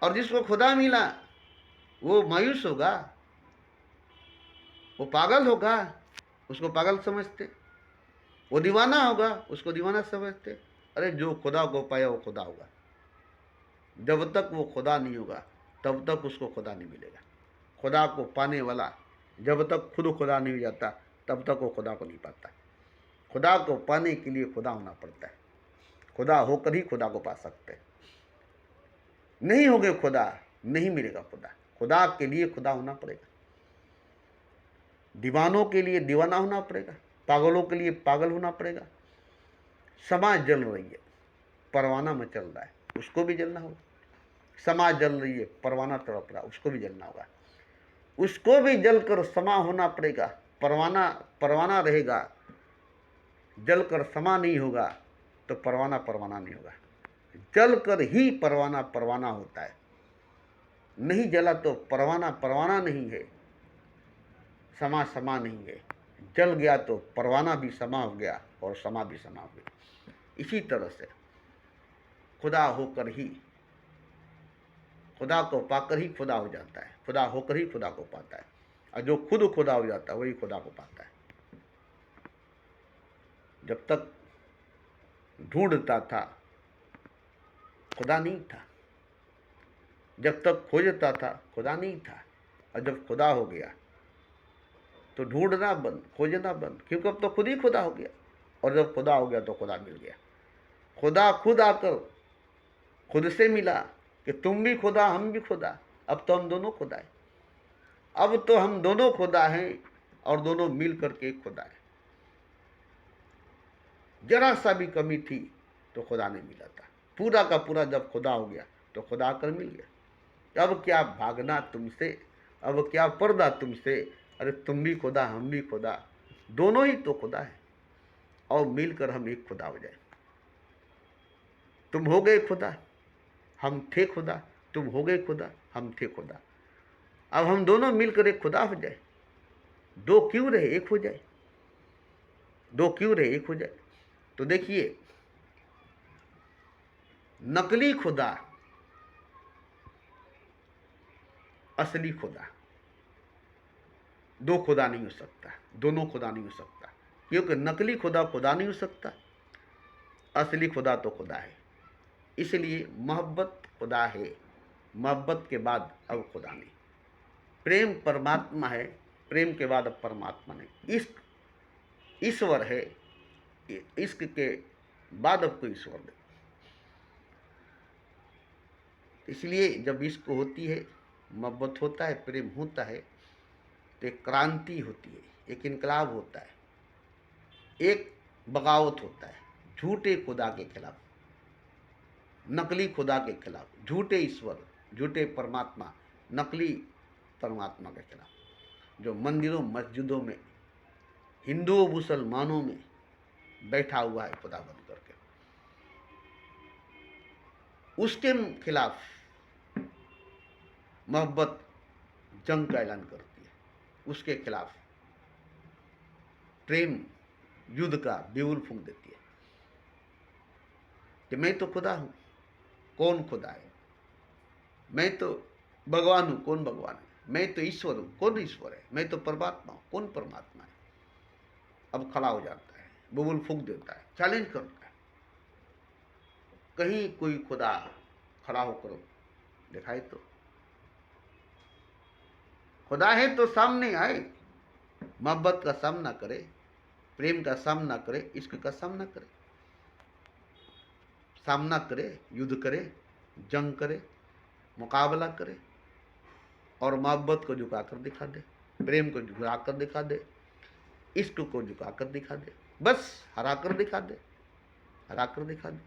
S1: और जिसको खुदा मिला वो मायूस होगा, वो पागल होगा, उसको पागल समझते। वो दीवाना होगा, उसको दीवाना समझते। अरे जो खुदा को पाया वो खुदा होगा। जब तक वो खुदा नहीं होगा तब तक उसको खुदा नहीं मिलेगा। खुदा को पाने वाला जब तक खुद खुदा नहीं हो जाता तब तक वो खुदा को नहीं पाता। खुदा को पाने के लिए खुदा होना पड़ता है। खुदा होकर ही खुदा को पा सकते हैं। नहीं होगे खुदा नहीं मिलेगा खुदा। खुदा के लिए खुदा होना पड़ेगा। दीवानों के लिए दीवाना होना पड़ेगा, पागलों के लिए पागल होना पड़ेगा। समाज जल रही है, परवाना में चल रहा है, उसको भी जलना होगा। समाज जल रही है, परवाना तड़प रहा है, उसको भी जलना होगा। उसको भी जलकर समा होना पड़ेगा। परवाना परवाना रहेगा, जलकर समा नहीं होगा तो परवाना परवाना नहीं होगा। जलकर ही परवाना परवाना होता है। नहीं जला तो परवाना परवाना नहीं है, समा समा नहीं है। जल गया तो परवाना भी समा हो गया और समा भी समा हो गया। इसी तरह से खुदा होकर ही, खुदा को पाकर ही खुदा हो जाता है। खुदा होकर ही खुदा को पाता है। और जो खुद खुदा हो जाता है वही खुदा को पाता है। जब तक ढूंढता था खुदा नहीं था, जब तक खोजता था खुदा नहीं था, और जब खुदा हो गया तो ढूंढना बंद, खोजना बंद, क्योंकि अब तो खुद ही खुदा हो गया। और जब खुदा हो गया तो खुदा मिल गया। खुदा खुद आकर खुद से मिला कि तुम भी खुदा हम भी खुदा। अब तो हम दोनों खुदा हैं। अब तो हम दोनों खुदा हैं और दोनों मिल करके एक खुदा है। जरा सा भी कमी थी तो खुदा नहीं मिला था। पूरा का पूरा जब खुदा हो गया तो खुदा आकर मिल गया। अब क्या भागना तुमसे, अब क्या पर्दा तुमसे, अरे तुम भी खुदा हम भी खुदा, दोनों ही तो खुदा है, और मिलकर हम एक खुदा हो जाए। तुम हो गए खुदा, हम थे खुदा, तुम हो गए खुदा, हम थे खुदा, अब हम दोनों मिलकर एक खुदा हो जाए। दो क्यों रहे एक हो जाए, दो क्यों रहे एक हो जाए। तो देखिए, नकली खुदा, असली खुदा, दो खुदा नहीं हो सकता, दोनों खुदा नहीं हो सकता, क्योंकि नकली खुदा खुदा नहीं हो सकता, असली खुदा तो खुदा है। इसलिए मोहब्बत खुदा है, मोहब्बत के बाद अब खुदा नहीं। प्रेम परमात्मा है, प्रेम के बाद अब परमात्मा नहीं। इश्क ईश्वर है, इश्क के बाद अब कोई ईश्वर नहीं। इसलिए जब इश्क होती है, मोहब्बत होता है, प्रेम होता है, तो एक क्रांति होती है, एक इनकलाब होता है, एक बगावत होता है झूठे खुदा के खिलाफ, नकली खुदा के खिलाफ, झूठे ईश्वर, झूठे परमात्मा, नकली परमात्मा के खिलाफ, जो मंदिरों मस्जिदों में, हिंदुओं मुसलमानों में बैठा हुआ है खुदा बन करके, उसके खिलाफ मोहब्बत जंग का ऐलान करती है, उसके खिलाफ प्रेम युद्ध का बिगुल फूंक देती है कि मैं तो खुदा हूं, कौन खुदा है, मैं तो भगवान हूं, कौन भगवान है, मैं तो ईश्वर हूं, कौन ईश्वर है, मैं तो परमात्मा हूं, कौन परमात्मा है। अब खड़ा हो जाता है, बिगुल फूंक देता है, चैलेंज करता है, कहीं कोई खुदा खड़ा होकर दिखाई तो, खुदा है तो सामने आए, मोहब्बत का सामना करे, प्रेम का सामना करे, इश्क का सामना करे, सामना करे, युद्ध करे, जंग करे, मुकाबला करे, और मोहब्बत को झुकाकर दिखा दे, प्रेम को झुकाकर दिखा दे, इश्क को झुकाकर दिखा दे, बस हराकर दिखा दे, हराकर दिखा दे।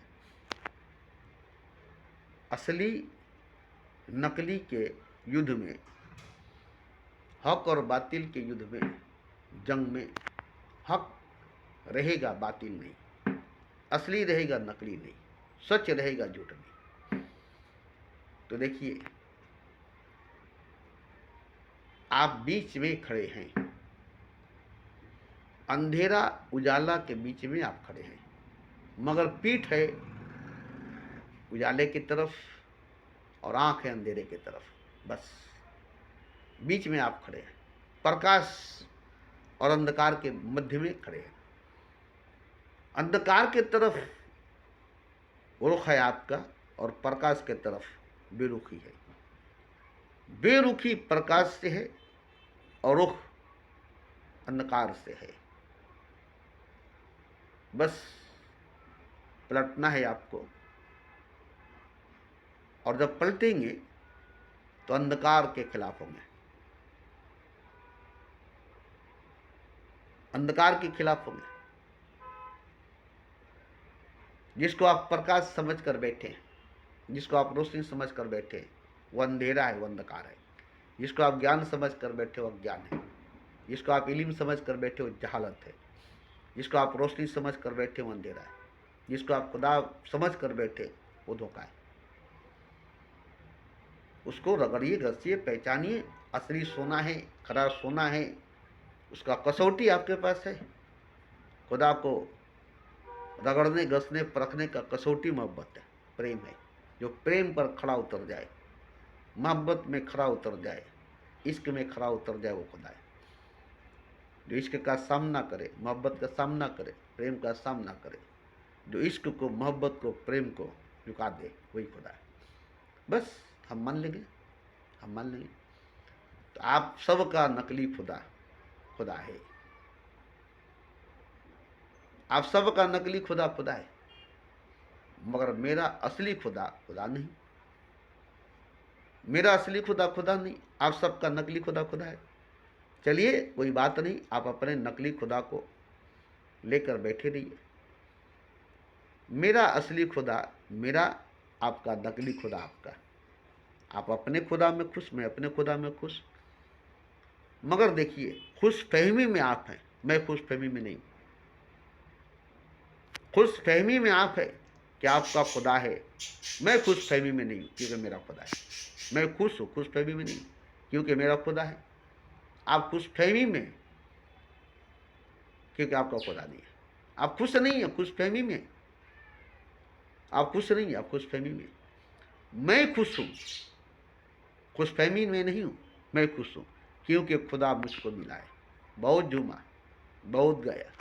S1: असली नकली के युद्ध में, हक और बातिल के युद्ध में, जंग में, हक रहेगा बातिल नहीं, असली रहेगा नकली नहीं, सच रहेगा झूठ नहीं। तो देखिए, आप बीच में खड़े हैं, अंधेरा उजाला के बीच में आप खड़े हैं, मगर पीठ है उजाले की तरफ और आंख है अंधेरे की तरफ, बस बीच में आप खड़े हैं, प्रकाश और अंधकार के मध्य में खड़े हैं। अंधकार के तरफ रुख है आपका और प्रकाश के तरफ बेरुखी है, बेरुखी प्रकाश से है और रुख अंधकार से है। बस पलटना है आपको, और जब पलटेंगे तो अंधकार के खिलाफ होंगे, अंधकार के खिलाफ होंगे। जिसको आप प्रकाश समझ कर बैठे हैं, जिसको आप रोशनी समझ कर बैठे हैं, वो अंधेरा है, वो अंधकार है। जिसको आप ज्ञान समझ कर बैठे हो, अज्ञान है। जिसको आप इल्म समझ कर बैठे हो, जहालत है। जिसको आप रोशनी समझ कर बैठे हो, अंधेरा है। जिसको आप खुदा समझ कर बैठे, वो धोखा है। उसको रगड़िए, घसिए, पहचानिए, असली सोना है, खरा सोना है, उसका कसौटी आपके पास है। खुदा को रगड़ने, घसने, परखने का कसौटी मोहब्बत है, प्रेम है। जो प्रेम पर खड़ा उतर जाए, मोहब्बत में खड़ा उतर जाए, इश्क में खड़ा उतर जाए, वो खुदा है। जो इश्क का सामना करे, मोहब्बत का सामना करे, प्रेम का सामना करे, जो इश्क को, मोहब्बत को, प्रेम को झुका दे, वही खुदा है। बस हम मान लेंगे, हम मान लेंगे तो आप सबका नकली खुदा खुदा है। आप सबका नकली खुदा खुदा है, मगर मेरा असली खुदा खुदा नहीं। मेरा असली खुदा खुदा नहीं, आप सबका नकली खुदा खुदा है। चलिए, कोई बात नहीं, आप अपने नकली खुदा को लेकर बैठे रहिए, मेरा असली खुदा मेरा, आपका नकली खुदा आपका। आप अपने खुदा में खुश, मैं अपने खुदा में खुश। मगर देखिए, खुश फहमी में आप हैं, मैं खुश फहमी में नहीं। खुश फहमी में आप है कि आपका खुदा है, मैं खुश फहमी में नहीं हूँ क्योंकि मेरा खुदा है। मैं खुश हूँ, खुश फहमी में नहीं क्योंकि मेरा खुदा है। आप खुश फहमी में क्योंकि आपका खुदा नहीं है। आप खुश नहीं है, खुश फहमी में। आप खुश नहीं है, आप खुश फहमी में। मैं खुश हूँ, खुश फहमी में नहीं हूँ। मैं खुश हूँ क्योंकि खुदा मुझको मिला है। बहुत झूमा, बहुत गाया,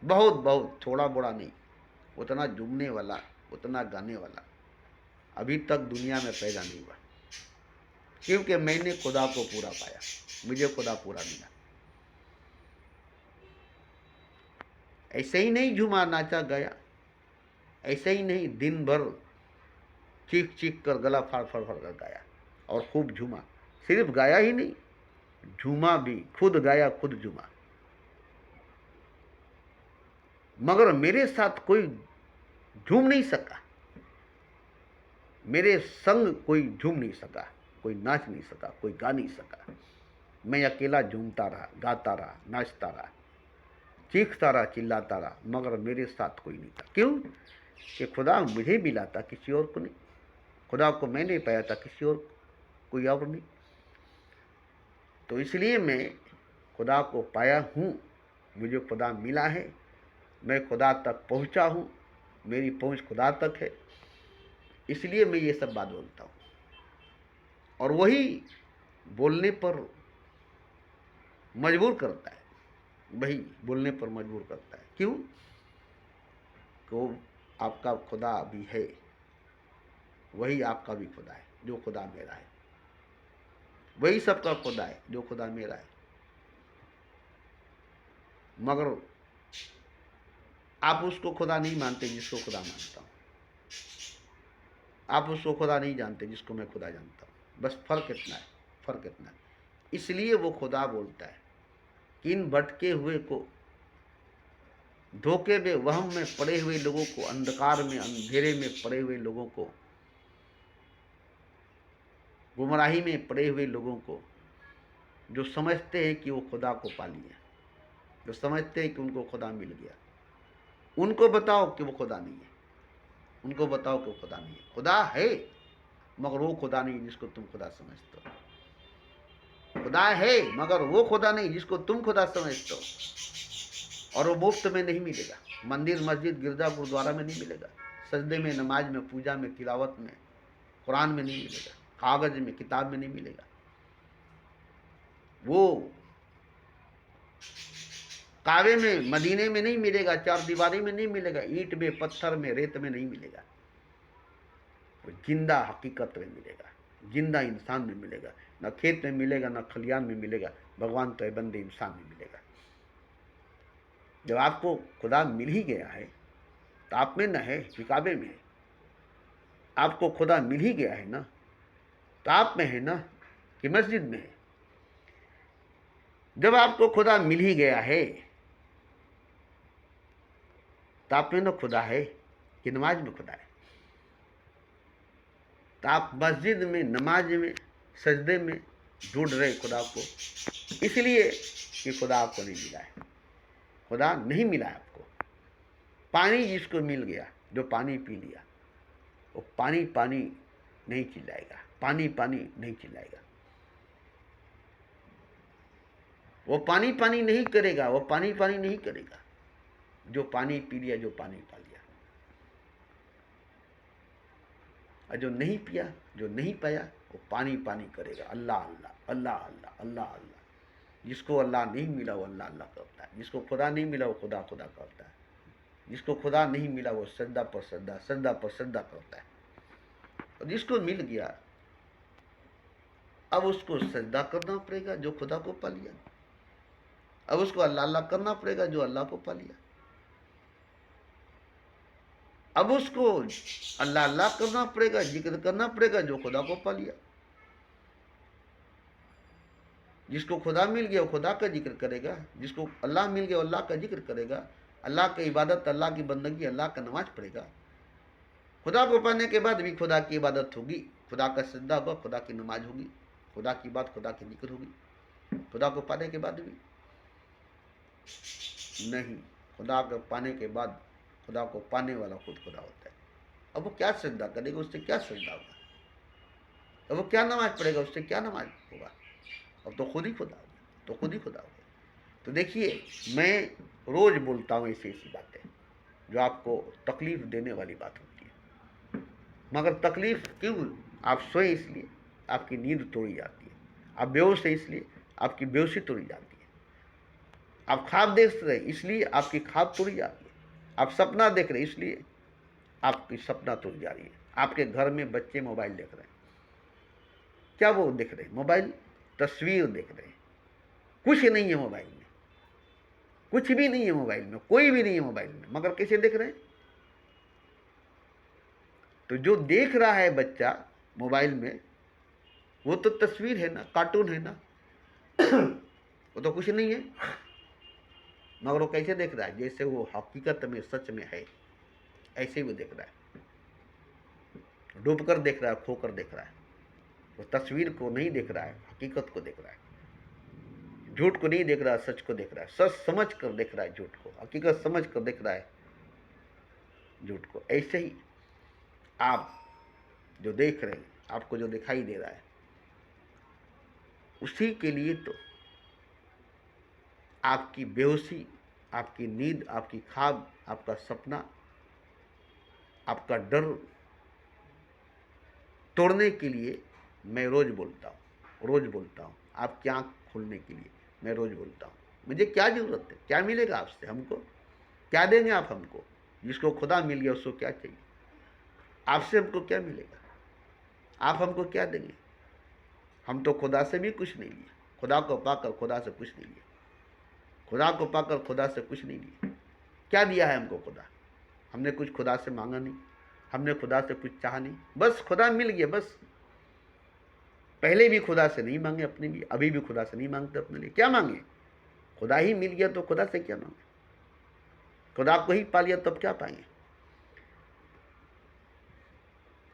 S1: बहुत बहुत, थोड़ा बड़ा नहीं, उतना झूमने वाला, उतना गाने वाला अभी तक दुनिया में पैदा नहीं हुआ, क्योंकि मैंने खुदा को पूरा पाया, मुझे खुदा पूरा मिला। ऐसे ही नहीं झूमा, नाचा, गाया, ऐसे ही नहीं दिन भर चीख चीख कर, गला फाड़ फाड़ फाड़ कर गाया और खूब झूमा। सिर्फ गाया ही नहीं, झूमा भी, खुद गाया खुद झूमा। मगर मेरे साथ कोई झूम नहीं सका, मेरे संग कोई झूम नहीं सका, कोई नाच नहीं सका, कोई गा नहीं सका। मैं अकेला झूमता रहा, गाता रहा, नाचता रहा, चीखता रहा, चिल्लाता रहा, मगर मेरे साथ कोई नहीं था। क्यों? कि खुदा मुझे मिला था, किसी और को नहीं। खुदा को मैंने पाया था, किसी और, कोई और नहीं। तो इसलिए मैं खुदा को पाया हूँ, मुझे खुदा मिला है, मैं खुदा तक पहुँचा हूँ, मेरी पहुँच खुदा तक है। इसलिए मैं ये सब बात बोलता हूँ, और वही बोलने पर मजबूर करता है, वही बोलने पर मजबूर करता है। क्यों? तो आपका खुदा भी है, वही आपका भी खुदा है जो खुदा मेरा है, वही सबका खुदा है जो खुदा मेरा है। मगर आप उसको खुदा नहीं मानते जिसको खुदा मानता हूँ, आप उसको खुदा नहीं जानते जिसको मैं खुदा जानता हूँ। बस फर्क इतना है, फर्क इतना है। इसलिए वो खुदा बोलता है कि इन भटके हुए को, धोखे में, वहम में पड़े हुए लोगों को, अंधकार में, अंधेरे में पड़े हुए लोगों को, गुमराही में पड़े हुए लोगों को, जो समझते हैं कि वो खुदा को पा लिया, जो समझते हैं कि उनको खुदा मिल गया, उनको बताओ कि वो खुदा नहीं है। उनको बताओ कि वो खुदा नहीं है। खुदा है, मगर वो खुदा नहीं जिसको तुम खुदा समझते हो। खुदा है, मगर वो खुदा नहीं जिसको तुम खुदा समझते हो। और वो मुफ्त में नहीं मिलेगा, मंदिर, मस्जिद, गिरजा, गुरुद्वारा में नहीं मिलेगा, सजदे में, नमाज में, पूजा में, तिलावत में, कुरान में नहीं मिलेगा, कागज में, किताब में नहीं मिलेगा। वो काबे में, मदीने में नहीं मिलेगा, चार दीवारी में नहीं मिलेगा, ईंट में, पत्थर में, रेत में नहीं मिलेगा। वो जिंदा हकीकत में मिलेगा, जिंदा इंसान में मिलेगा। न खेत में मिलेगा, न खलियान में मिलेगा, भगवान तो बंदे इंसान में मिलेगा। जब आपको खुदा मिल ही गया है तो आप में न है कि काबे में है। आपको खुदा मिल ही गया है ना, तो आप में है ना कि मस्जिद में है। जब आपको खुदा मिल ही गया है तो आप में ना खुदा है कि नमाज में खुदा है। तो आप मस्जिद में, नमाज में, सजदे में ढूंढ रहे खुदा को, इसलिए कि खुदा आपको नहीं मिला है। खुदा नहीं मिला है आपको। पानी जिसको मिल गया, जो पानी पी लिया, वो पानी पानी नहीं चिल्लाएगा, पानी पानी नहीं चिल्लाएगा, वो पानी पानी नहीं करेगा, वो पानी पानी नहीं करेगा। जो पानी पी लिया, जो पानी पा लिया। और जो नहीं पिया, जो नहीं पाया, वो पानी पानी करेगा, अल्लाह अल्लाह, अल्लाह अल्लाह, अल्लाह अल्लाह। जिसको अल्लाह नहीं मिला वो अल्लाह अल्लाह करता है, जिसको खुदा नहीं मिला वो खुदा खुदा करता है, जिसको खुदा नहीं मिला वो सजदा पर सजदा, सजदा पर सजदा करता है। और जिसको मिल गया, अब उसको सजदा करना पड़ेगा जो खुदा को पा लिया। अब उसको अल्लाह अल्लाह करना पड़ेगा जो अल्लाह को पा लिया। अब उसको अल्लाह अल्लाह करना पड़ेगा, जिक्र करना पड़ेगा जो खुदा को पा लिया। जिसको खुदा मिल गया वो खुदा का जिक्र करेगा, जिसको अल्लाह मिल गया वो अल्लाह का जिक्र करेगा, अल्लाह की इबादत, अल्लाह की बंदगी, अल्लाह का नमाज पढ़ेगा। खुदा को पाने के बाद भी खुदा की इबादत होगी, खुदा का सजदा होगा, खुदा की नमाज होगी, खुदा की बात, खुदा की जिक्र होगी। खुदा को पाने के बाद भी नहीं, खुदा को पाने के बाद खुदा को पाने वाला खुद खुदा होता है। अब वो क्या सजदा करेगा, उससे क्या सजदा होगा? अब वो क्या नमाज पढ़ेगा, उससे क्या नमाज होगा? अब तो खुद ही खुदा हो गया, तो खुद ही खुदा हो गया। तो देखिए, मैं रोज बोलता हूँ ऐसी ऐसी बातें जो आपको तकलीफ देने वाली बात होती है, मगर तकलीफ क्यों? आप सोए इसलिए आपकी नींद तोड़ी जाती है, आप बेहोश है इसलिए आपकी बेहोशी तोड़ी जाती है, आप ख्वाब देख रहे इसलिए आपकी ख्वाब तोड़ी जाती है, आप सपना देख रहे इसलिए आपकी सपना तोड़ी जा रही है। आपके घर में बच्चे मोबाइल देख रहे हैं, क्या वो देख रहे हैं? मोबाइल, तस्वीर देख रहे हैं। कुछ नहीं है मोबाइल में, कुछ भी नहीं है मोबाइल में, कोई भी नहीं है मोबाइल में, मगर कैसे देख रहे हैं? तो जो देख रहा है बच्चा मोबाइल में, वो तो तस्वीर है ना, कार्टून है ना, वो तो कुछ नहीं है, मगर वो कैसे देख रहा है? जैसे वो हकीकत में, सच में है, ऐसे ही वो देख रहा है। डूब कर देख रहा है, खोकर देख रहा है। वो तस्वीर को नहीं देख रहा है, हकीकत को देख रहा है। झूठ को नहीं देख रहा है, सच को देख रहा है। सच समझ कर देख रहा है झूठ को, हकीकत समझ कर देख रहा है झूठ को। ऐसे ही आप जो देख रहे हैं, आपको जो दिखाई दे रहा है, उसी के लिए तो आपकी बेहोशी, आपकी नींद, आपकी ख्वाब, आपका सपना, आपका डर तोड़ने के लिए मैं रोज बोलता हूँ, रोज बोलता हूँ। आपकी आँख खोलने के लिए मैं रोज बोलता हूँ। मुझे क्या ज़रूरत है? क्या मिलेगा आपसे? हमको क्या देंगे आप हमको? जिसको खुदा मिल गया उसको क्या चाहिए? आपसे हमको क्या मिलेगा? आप हमको क्या देंगे? हम तो खुदा से भी कुछ नहीं लिए, खुदा को पाकर खुदा से कुछ नहीं लिया, खुदा को पाकर खुदा से कुछ नहीं लिया। क्या दिया है हमको खुदा? हमने कुछ खुदा से मांगा नहीं, हमने खुदा से कुछ चाहा नहीं, बस खुदा मिल गया बस। पहले भी खुदा से नहीं मांगे अपने लिए, अभी भी खुदा से नहीं मांगते अपने लिए। क्या मांगे? खुदा ही मिल गया तो खुदा से क्या मांगे? खुदा को ही पा लिया तब क्या पाएंगे?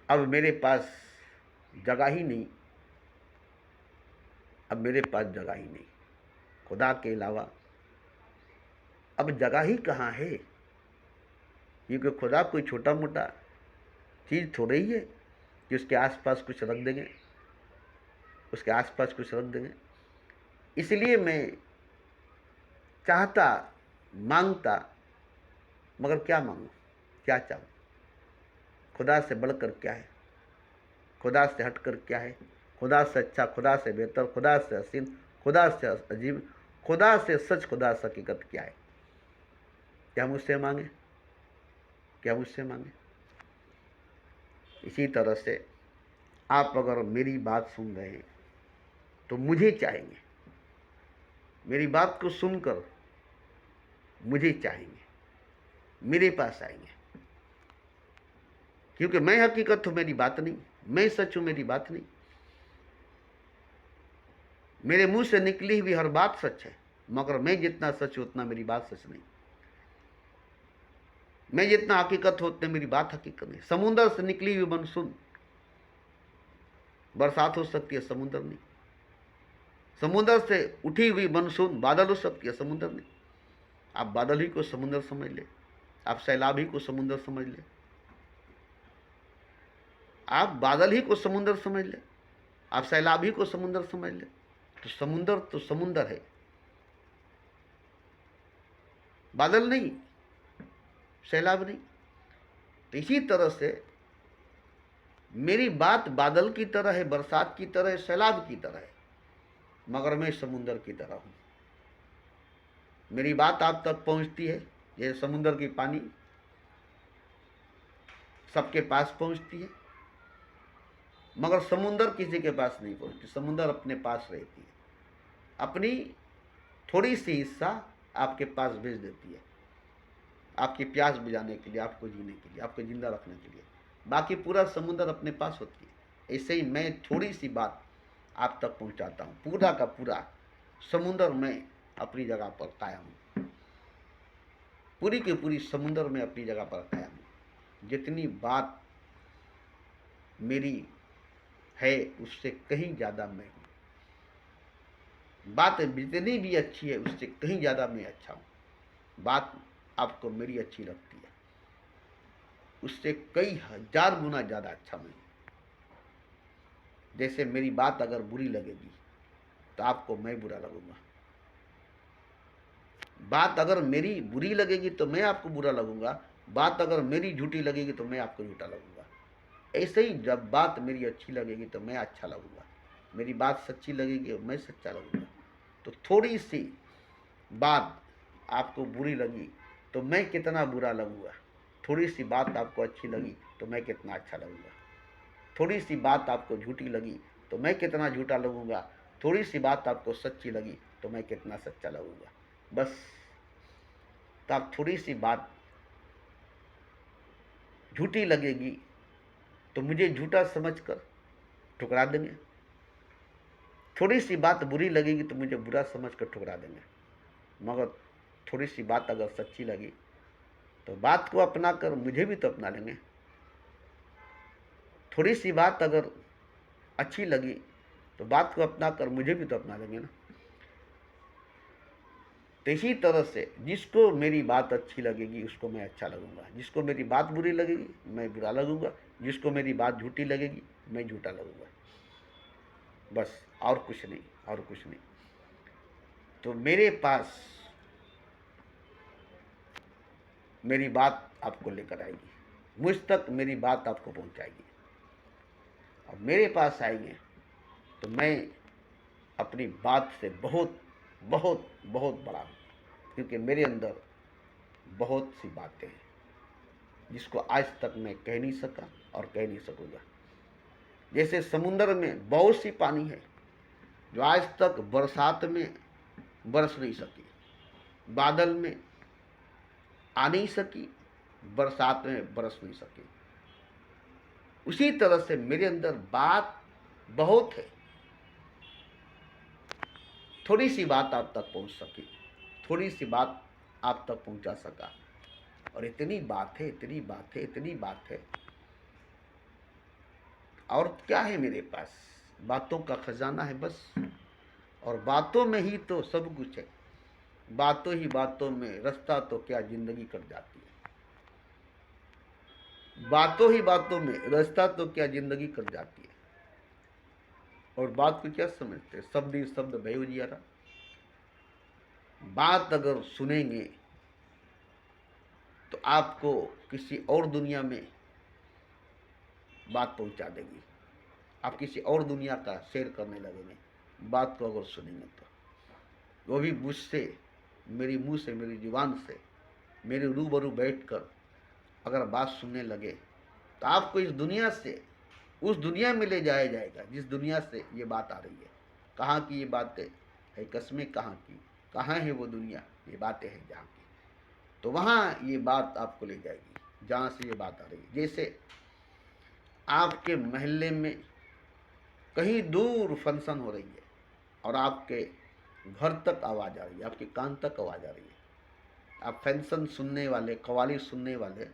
S1: अब मेरे पास जगह ही नहीं, अब मेरे पास जगह ही नहीं, खुदा के अलावा अब जगह ही कहाँ है? क्योंकि खुदा कोई छोटा मोटा चीज़ थोड़ी ही है कि उसके आसपास कुछ रख देंगे, उसके आसपास कुछ रख देंगे। इसलिए मैं चाहता, मांगता, मगर क्या मांगूं, क्या चाहूँ? खुदा से बढ़कर क्या है? खुदा से हटकर क्या है? खुदा से अच्छा, खुदा से बेहतर, खुदा से हसीन, खुदा से अजीब, खुदा से सच, खुदा से हकीकत क्या है? क्या मुझसे मांगे? क्या मुझसे मांगे? इसी तरह से आप अगर मेरी बात सुन रहे हैं तो मुझे चाहेंगे, मेरी बात को सुनकर मुझे चाहेंगे, मेरे पास आएंगे। क्योंकि मैं हकीकत हूँ, मेरी बात नहीं, मैं सच हूँ, मेरी बात नहीं। मेरे मुंह से निकली हुई हर बात सच है, मगर मैं जितना सच हूँ उतना मेरी बात सच नहीं। मैं जितना हकीकत हूँ उतनी मेरी बात हकीकत नहीं। समुंदर से निकली हुई मानसून, बरसात हो सकती है, समुंदर नहीं। समुंदर से उठी हुई मानसून बादल हो सकती है, समुंदर नहीं। आप बादल ही को समुंदर समझ ले, आप सैलाब ही को समुंदर समझ ले, आप बादल ही को समुंदर समझ ले, आप सैलाब ही को समुंदर समझ ले, तो समुंदर है, बादल नहीं, सैलाब नहीं। तो इसी तरह से मेरी बात बादल की तरह है, बरसात की तरह है, सैलाब की तरह है, मगर मैं समुंदर की तरह हूँ। मेरी बात आप तक पहुँचती है, ये समुंदर की पानी सबके पास पहुँचती है, मगर समुंदर किसी के पास नहीं पहुँचती। समुंदर अपने पास रहती है, अपनी थोड़ी सी हिस्सा आपके पास भेज देती है, आपकी प्यास बुझाने के लिए, आपको जीने के लिए, आपको जिंदा रखने के लिए। बाकी पूरा समुंदर अपने पास होती है। ऐसे ही मैं थोड़ी सी बात आप तक पहुंचाता हूँ, पूरा का पूरा समुंदर मैं अपनी जगह पर कायम हूँ। पूरी की पूरी समुंदर में अपनी जगह पर कायम हूँ। जितनी बात मेरी है उससे कहीं ज़्यादा मैं हूँ। बात जितनी भी अच्छी है उससे कहीं ज़्यादा मैं अच्छा हूँ। बात आपको मेरी अच्छी लगती है, उससे कई हजार गुना ज़्यादा अच्छा मैं हूँ। जैसे मेरी बात अगर बुरी लगेगी तो आपको मैं बुरा लगूंगा, बात अगर मेरी बुरी लगेगी तो मैं आपको बुरा लगूंगा, बात अगर मेरी झूठी लगेगी तो मैं आपको झूठा लगूंगा। ऐसे ही जब बात मेरी अच्छी लगेगी तो मैं अच्छा लगूंगा, मेरी बात सच्ची लगेगी और मैं सच्चा लगूंगा। तो थोड़ी सी बात आपको बुरी लगी तो मैं कितना बुरा लगूंगा, थोड़ी सी बात आपको अच्छी लगी तो मैं कितना अच्छा लगूंगा। थोड़ी सी बात आपको झूठी लगी तो मैं कितना झूठा लगूंगा, थोड़ी सी बात आपको सच्ची लगी तो मैं कितना सच्चा लगूंगा। बस तो आप थोड़ी सी बात झूठी लगेगी तो मुझे झूठा समझकर ठुकरा देंगे, थोड़ी सी बात बुरी लगेगी तो मुझे बुरा समझकर ठुकरा देंगे। मगर थोड़ी सी बात अगर सच्ची लगी तो बात को अपना कर मुझे भी तो अपना लेंगे। थोड़ी सी बात अगर अच्छी लगी तो बात को अपना कर मुझे भी तो अपना लेंगे ना। तो इसी तरह से जिसको मेरी बात अच्छी लगेगी उसको मैं अच्छा लगूंगा, जिसको मेरी बात बुरी लगेगी मैं बुरा लगूंगा, जिसको मेरी बात झूठी लगेगी मैं झूठा लगूंगा। बस और कुछ नहीं, और कुछ नहीं। तो मेरे पास मेरी बात आपको लेकर आएगी, मुझ तक मेरी बात आपको पहुंचाएगी। और मेरे पास आएंगे तो मैं अपनी बात से बहुत बहुत बहुत बड़ा हूँ, क्योंकि मेरे अंदर बहुत सी बातें हैं जिसको आज तक मैं कह नहीं सका और कह नहीं सकूँगा। जैसे समुद्र में बहुत सी पानी है जो आज तक बरसात में बरस नहीं सकी, बादल में आ नहीं सकी, बरसात में बरस नहीं सकी। उसी तरह से मेरे अंदर बात बहुत है, थोड़ी सी बात आप तक पहुंच सकी, थोड़ी सी बात आप तक पहुंचा सका। और इतनी बात है, इतनी बात है, इतनी बात है। और क्या है मेरे पास? बातों का खजाना है बस। और बातों में ही तो सब कुछ है, बातों ही बातों में रास्ता तो क्या जिंदगी कट जाती है, बातों ही बातों में रास्ता तो क्या जिंदगी कट जाती है। और बात को क्या समझते, शब्द ही शब्द भय उजियारा। बात अगर सुनेंगे तो आपको किसी और दुनिया में बात पहुंचा देगी, आप किसी और दुनिया का शेयर करने लगेंगे बात को अगर सुनेंगे तो। वो भी मुझसे, मेरी मुंह से, मेरी जुबान से, मेरे रूबरू बैठकर अगर बात सुनने लगे तो आपको इस दुनिया से उस दुनिया में ले जाया जाएगा जिस दुनिया से ये बात आ रही है। कहाँ की ये बातें है, कस्में कहाँ की, कहाँ है वो दुनिया, ये बातें हैं जहाँ की। तो वहाँ ये बात आपको ले जाएगी जहाँ से ये बात आ रही है। जैसे आपके महल्ले में कहीं दूर फंक्शन हो रही है और आपके घर तक आवाज़ आ रही है, आपके कान तक आवाज़ आ रही है। आप फंक्शन सुनने वाले, कव्वाली सुनने वाले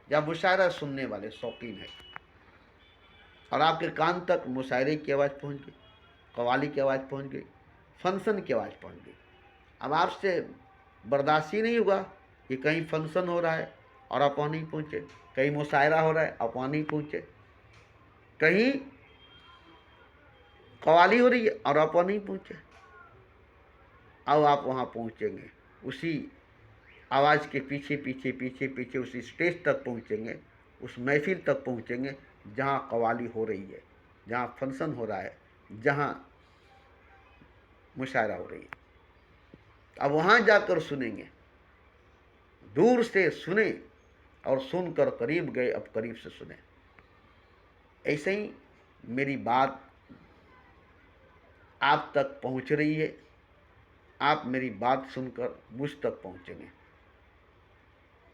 S1: या मुशायरा सुनने वाले शौकीन हैं और आपके कान तक मुशायरे की आवाज़ पहुंच गई, कव्वाली की आवाज़ पहुंच गई, फंक्शन की आवाज़ पहुंच गई। अब आपसे बर्दाश्त ही नहीं होगा कि कहीं फंक्शन हो रहा है और आप वहाँ नहीं पहुँचे, कहीं मुशायरा हो रहा है आप वहाँ नहीं पहुँचे, कहीं कव्वाली हो रही है और आप वहाँ नहीं पहुँचे। अब आप वहाँ पहुँचेंगे, उसी आवाज़ के पीछे पीछे पीछे पीछे उसी स्टेज तक पहुँचेंगे, उस महफिल तक पहुँचेंगे जहाँ कव्वाली हो रही है, जहाँ फंक्शन हो रहा है, जहाँ मुशायरा हो रही है। अब वहाँ जाकर सुनेंगे, दूर से सुने और सुनकर करीब गए, अब करीब से सुने। ऐसे ही मेरी बात आप तक पहुँच रही है, आप मेरी बात सुनकर मुझ तक पहुँचेंगे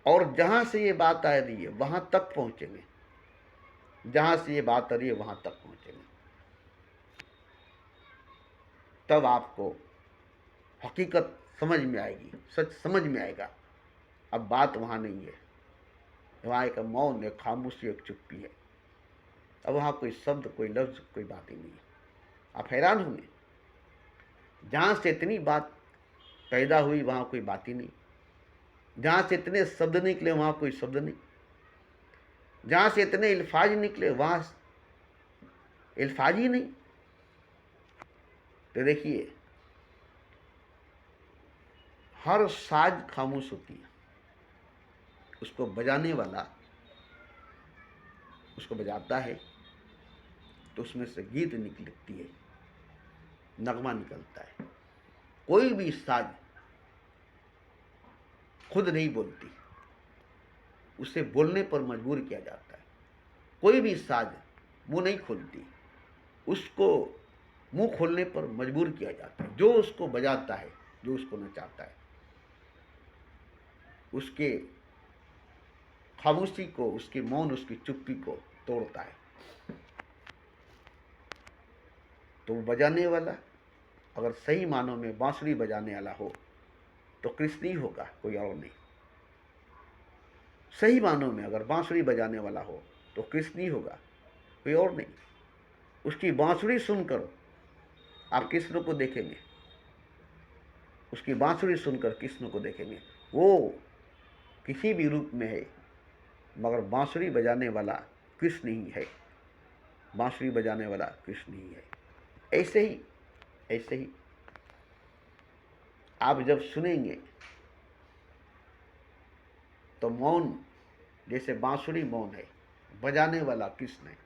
S1: और जहाँ से ये बात आ रही है वहाँ तक पहुँचेंगे, जहाँ से ये बात आ रही है वहाँ तक पहुँचेंगे। तब आपको हकीकत समझ में आएगी, सच समझ में आएगा अब बात वहाँ नहीं है, वहाँ एक मौन, एक खामोशी, एक चुप्पी है। अब वहाँ कोई शब्द, कोई लफ्ज, कोई बात ही नहीं है। आप हैरान होंगे, जहाँ से इतनी बात पैदा हुई वहाँ कोई बात ही नहीं, जहाँ से इतने शब्द निकले वहाँ कोई शब्द नहीं, जहाँ से इतने अल्फाज निकले वहाँ अल्फाज ही नहीं। तो देखिए, हर साज खामोश होती है, उसको बजाने वाला उसको बजाता है तो उसमें से गीत निकलती है, नगमा निकलता है। कोई भी साज खुद नहीं बोलती, उसे बोलने पर मजबूर किया जाता है। कोई भी साज मुंह नहीं खोलती, उसको मुंह खोलने पर मजबूर किया जाता है। जो उसको बजाता है, जो उसको नचाता है, उसके खामोशी को, उसके मौन, उसकी चुप्पी को तोड़ता है। तो वो बजाने वाला अगर सही मानों में बांसुरी बजाने वाला हो तो कृष्ण ही होगा, कोई और नहीं। सही मानों में अगर बांसुरी बजाने वाला हो तो कृष्ण ही होगा, कोई और नहीं। उसकी बांसुरी सुनकर आप कृष्ण को देखेंगे, उसकी बांसुरी सुनकर कृष्ण को देखेंगे। वो किसी भी रूप में है, मगर बांसुरी बजाने वाला कृष्ण ही है, बांसुरी बजाने वाला कृष्ण ही है। ऐसे ही आप जब सुनेंगे तो मौन, जैसे बांसुरी मौन है, बजाने वाला कृष्ण है,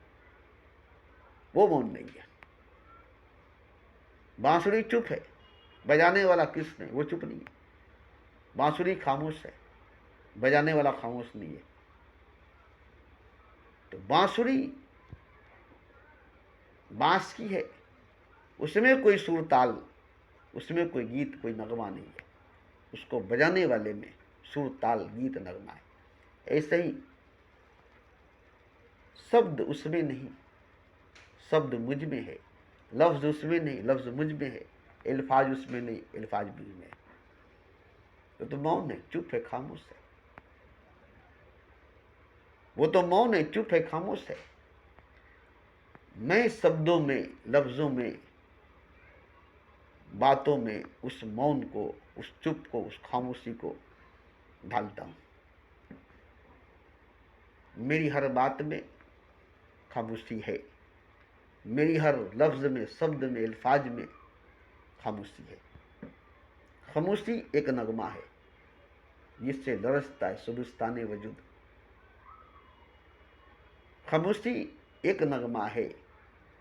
S1: वो मौन नहीं है। बांसुरी चुप है, बजाने वाला कृष्ण है, वो चुप नहीं है। बांसुरी खामोश है, बजाने वाला खामोश नहीं है। तो बांसुरी बांस की है, उसमें कोई सुर ताल, उसमें कोई गीत, कोई नगमा नहीं है। उसको बजाने वाले में सुर ताल, गीत, नगमा है। ऐसे ही शब्द उसमें नहीं, शब्द मुझ में है। लफ्ज उसमें नहीं, लफ्ज मुझ में है। अल्फाज उसमें नहीं, अल्फाज मुझ में है। तो मौन है, चुप है, खामोश है। वो तो मौन है, चुप है, खामोश है। मैं शब्दों में, लफ्जों में, बातों में उस मौन को, उस चुप को, उस खामोशी को ढालता हूं। मेरी हर बात में खामोशी है, मेरी हर लफ्ज में, शब्द में, अल्फाज में खामोशी है। खामोशी एक नगमा है जिससे लरसता है सुबुस्ताने वजूद। खामोशी एक नगमा है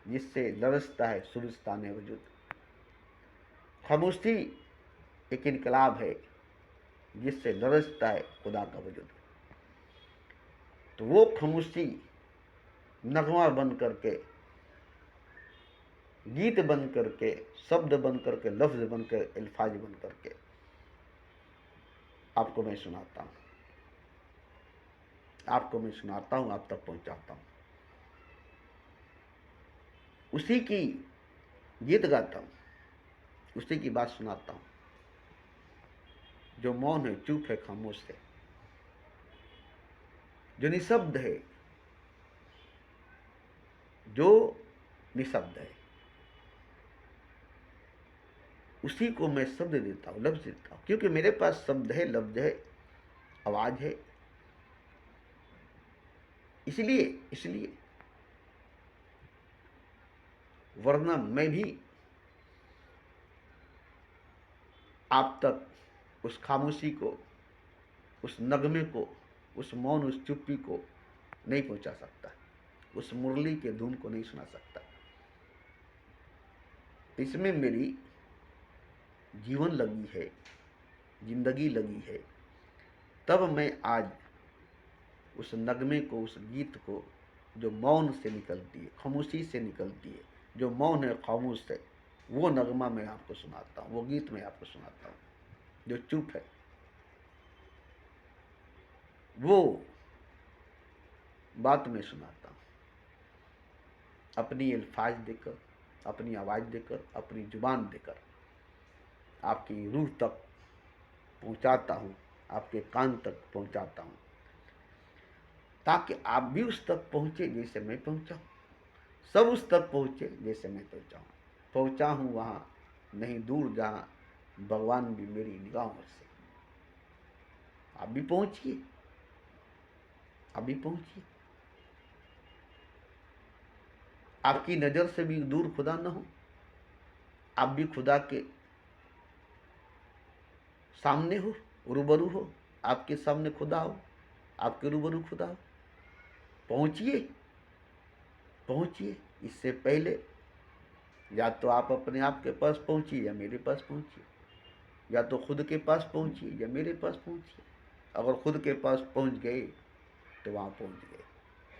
S1: जिससे लरसता है सुबुस्ताने वजूद। खामोशी एक इनकलाब है जिससे लरसता है खुदा का वजूद। तो वो खामोशी नगमा बन करके, गीत बन करके, शब्द बन करके, लफ्ज बन कर, अल्फाज बन करके आपको मैं सुनाता हूं, आपको मैं सुनाता हूं, आप तक पहुंचाता हूं। उसी की गीत गाता हूं, उसी की बात सुनाता हूं, जो मौन है, चुप है, खामोश है, जो निशब्द है, जो निशब्द है। उसी को मैं शब्द देता हूं, लफ्ज देता हूं, क्योंकि मेरे पास शब्द है, लफ्ज है, आवाज है। इसलिए वरना मैं भी आप तक उस खामोशी को, उस नगमे को, उस मौन, उस चुप्पी को नहीं पहुंचा सकता, उस मुरली के धुन को नहीं सुना सकता। इसमें मेरी जीवन लगी है, जिंदगी लगी है। तब मैं आज उस नगमे को, उस गीत को, जो मौन से निकलती है, खामोशी से निकलती है, जो मौन है, खामोश है, वो नगमा मैं आपको सुनाता हूँ, वो गीत मैं आपको सुनाता हूँ। जो चुप है, वो बात मैं सुनाता हूँ, अपनी अल्फाज देकर, अपनी आवाज़ देकर, अपनी जुबान देकर आपकी रूह तक पहुँचाता हूँ, आपके कान तक पहुंचाता हूं, ताकि आप भी उस तक पहुंचे जैसे मैं पहुंचा हूं, सब उस तक पहुंचे जैसे मैं पहुंचा हूं वहां नहीं दूर जहां भगवान भी मेरी निगाहों से। आप भी पहुंचिए, आप भी पहुंचिए। आपकी नजर से भी दूर खुदा न हो, आप भी खुदा के सामने हो, रूबरू हो, आपके सामने खुदा हो, आपके रूबरू खुदा हो। पहुंचिए, पहुंचिए। इससे पहले या तो आप अपने आप के पास पहुंचिए या मेरे पास पहुंचिए, या तो खुद के पास पहुंचिए या मेरे पास पहुंचिए। अगर खुद के पास पहुंच गए तो वहां पहुंच गए,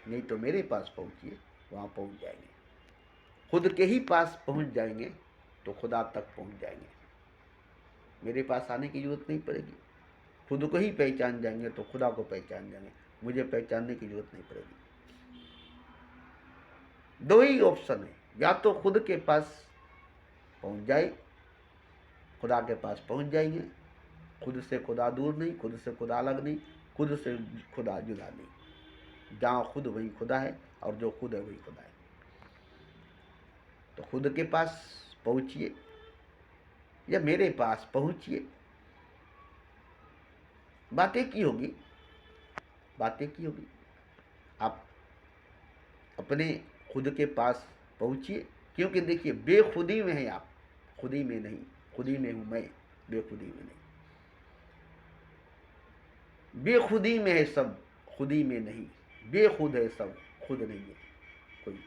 S1: नहीं तो मेरे पास पहुंचिए, वहां पहुंच जाएंगे। खुद के ही पास पहुंच जाएंगे तो खुदा तक पहुंच जाएंगे, मेरे पास आने की जरूरत नहीं पड़ेगी। खुद को ही पहचान जाएंगे तो खुदा को पहचान जाएंगे, मुझे पहचानने की जरूरत नहीं पड़ेगी। दो ही ऑप्शन है, या तो खुद के पास पहुंच जाए, खुदा के पास पहुंच जाएंगे। खुद से खुदा दूर नहीं, खुद से खुदा अलग नहीं, खुद से खुदा जुदा नहीं। जहाँ खुद वही खुदा है, और जो खुद है वही खुदा है। तो खुद के पास पहुंचिए या मेरे पास पहुंचिए, बातें की होगी, बातें की होगी। आप अपने खुद के पास पहुंचिए, क्योंकि देखिए बेखुदी में है आप, खुदी में नहीं। खुदी में हूं मैं, बेखुदी में नहीं। बेखुदी में है सब, खुदी में नहीं। बेखुद है सब, खुद नहीं है कोई।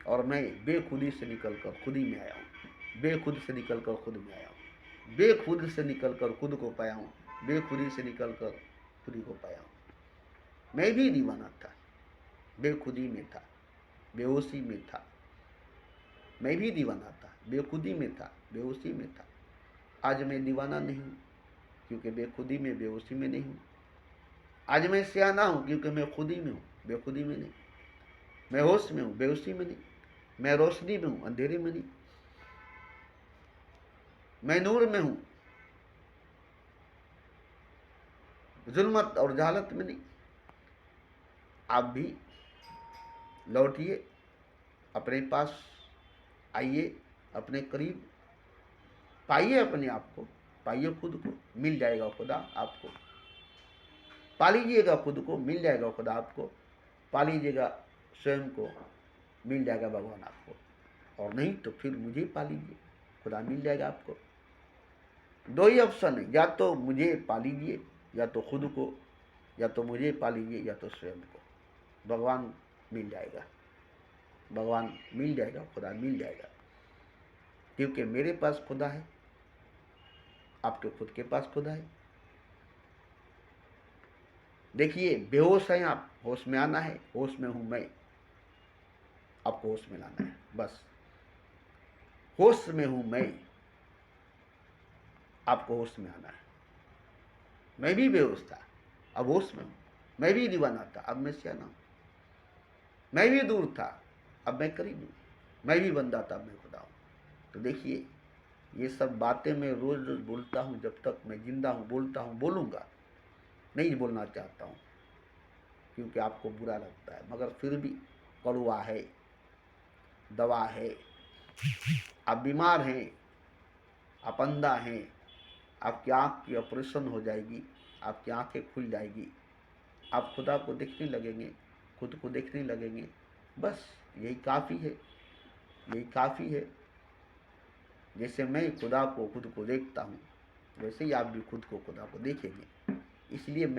S1: और मैं बेखुदी से निकलकर खुदी में आया हूँ, बेखुद से निकलकर खुद में आया हूँ, बेखुद से निकलकर खुद को पाया हूँ, बेखुदी से निकलकर खुदी को पाया हूँ। मैं भी दीवाना था, बेखुदी में था, बेहोशी में था। मैं भी दीवाना था, बेखुदी में था, बेहोशी में था। आज मैं दीवाना नहीं हूँ, क्योंकि बेखुदी में, बेहोशी में नहीं हूँ। आज मैं सियाना हूँ, क्योंकि मैं खुदी में हूँ, बेखुदी में नहीं। मैं होश में हूँ, बेहोशी में नहीं। मैं रोशनी में हूँ, अंधेरे में नहीं। मैं नूर में हूँ, जुल्मत और जहालत में नहीं। आप भी लौटिए, अपने पास आइए, अपने करीब पाइए अपने आप को, पाइए खुद को, मिल जाएगा खुदा आपको। पा लीजिएगा खुद को, मिल जाएगा खुदा आपको। पा लीजिएगा स्वयं को, मिल जाएगा भगवान आपको। और नहीं तो फिर मुझे पा लीजिए, खुदा मिल जाएगा आपको। दो ही ऑप्शन है, या तो मुझे पा लीजिए, या तो खुद को, या तो मुझे पा लीजिए, या तो स्वयं को। भगवान मिल जाएगा, भगवान मिल जाएगा, खुदा मिल जाएगा। क्योंकि मेरे पास खुदा है, आपके खुद के पास खुदा है। देखिए बेहोश हैं आप, होश में आना है। होश में हूं मैं, आपको होश में लाना है बस। होश में हूं मैं, आपको होश में आना है। मैं भी बेहोश था, अब होश में हूं। मैं भी दीवाना था, अब मैं सियाना हूं। मैं भी दूर था, अब मैं करीब हूं। मैं भी बंदा था, अब मैं खुदा हूं। तो देखिए ये सब बातें मैं रोज रोज बोलता हूं, जब तक मैं जिंदा हूं बोलता हूं, बोलूंगा। नहीं बोलना चाहता हूं क्योंकि आपको बुरा लगता है, मगर फिर भी कड़वा है, दवा है। आप बीमार हैं, आप अंधा हैं, आपकी आँख की ऑपरेशन हो जाएगी, आपकी आँखें खुल जाएगी, आप खुदा को देखने लगेंगे, खुद को देखने लगेंगे। बस यही काफ़ी है, यही काफ़ी है। जैसे मैं खुदा को, खुद को देखता हूँ, वैसे ही आप भी खुद को, खुदा को देखेंगे। इसलिए मैं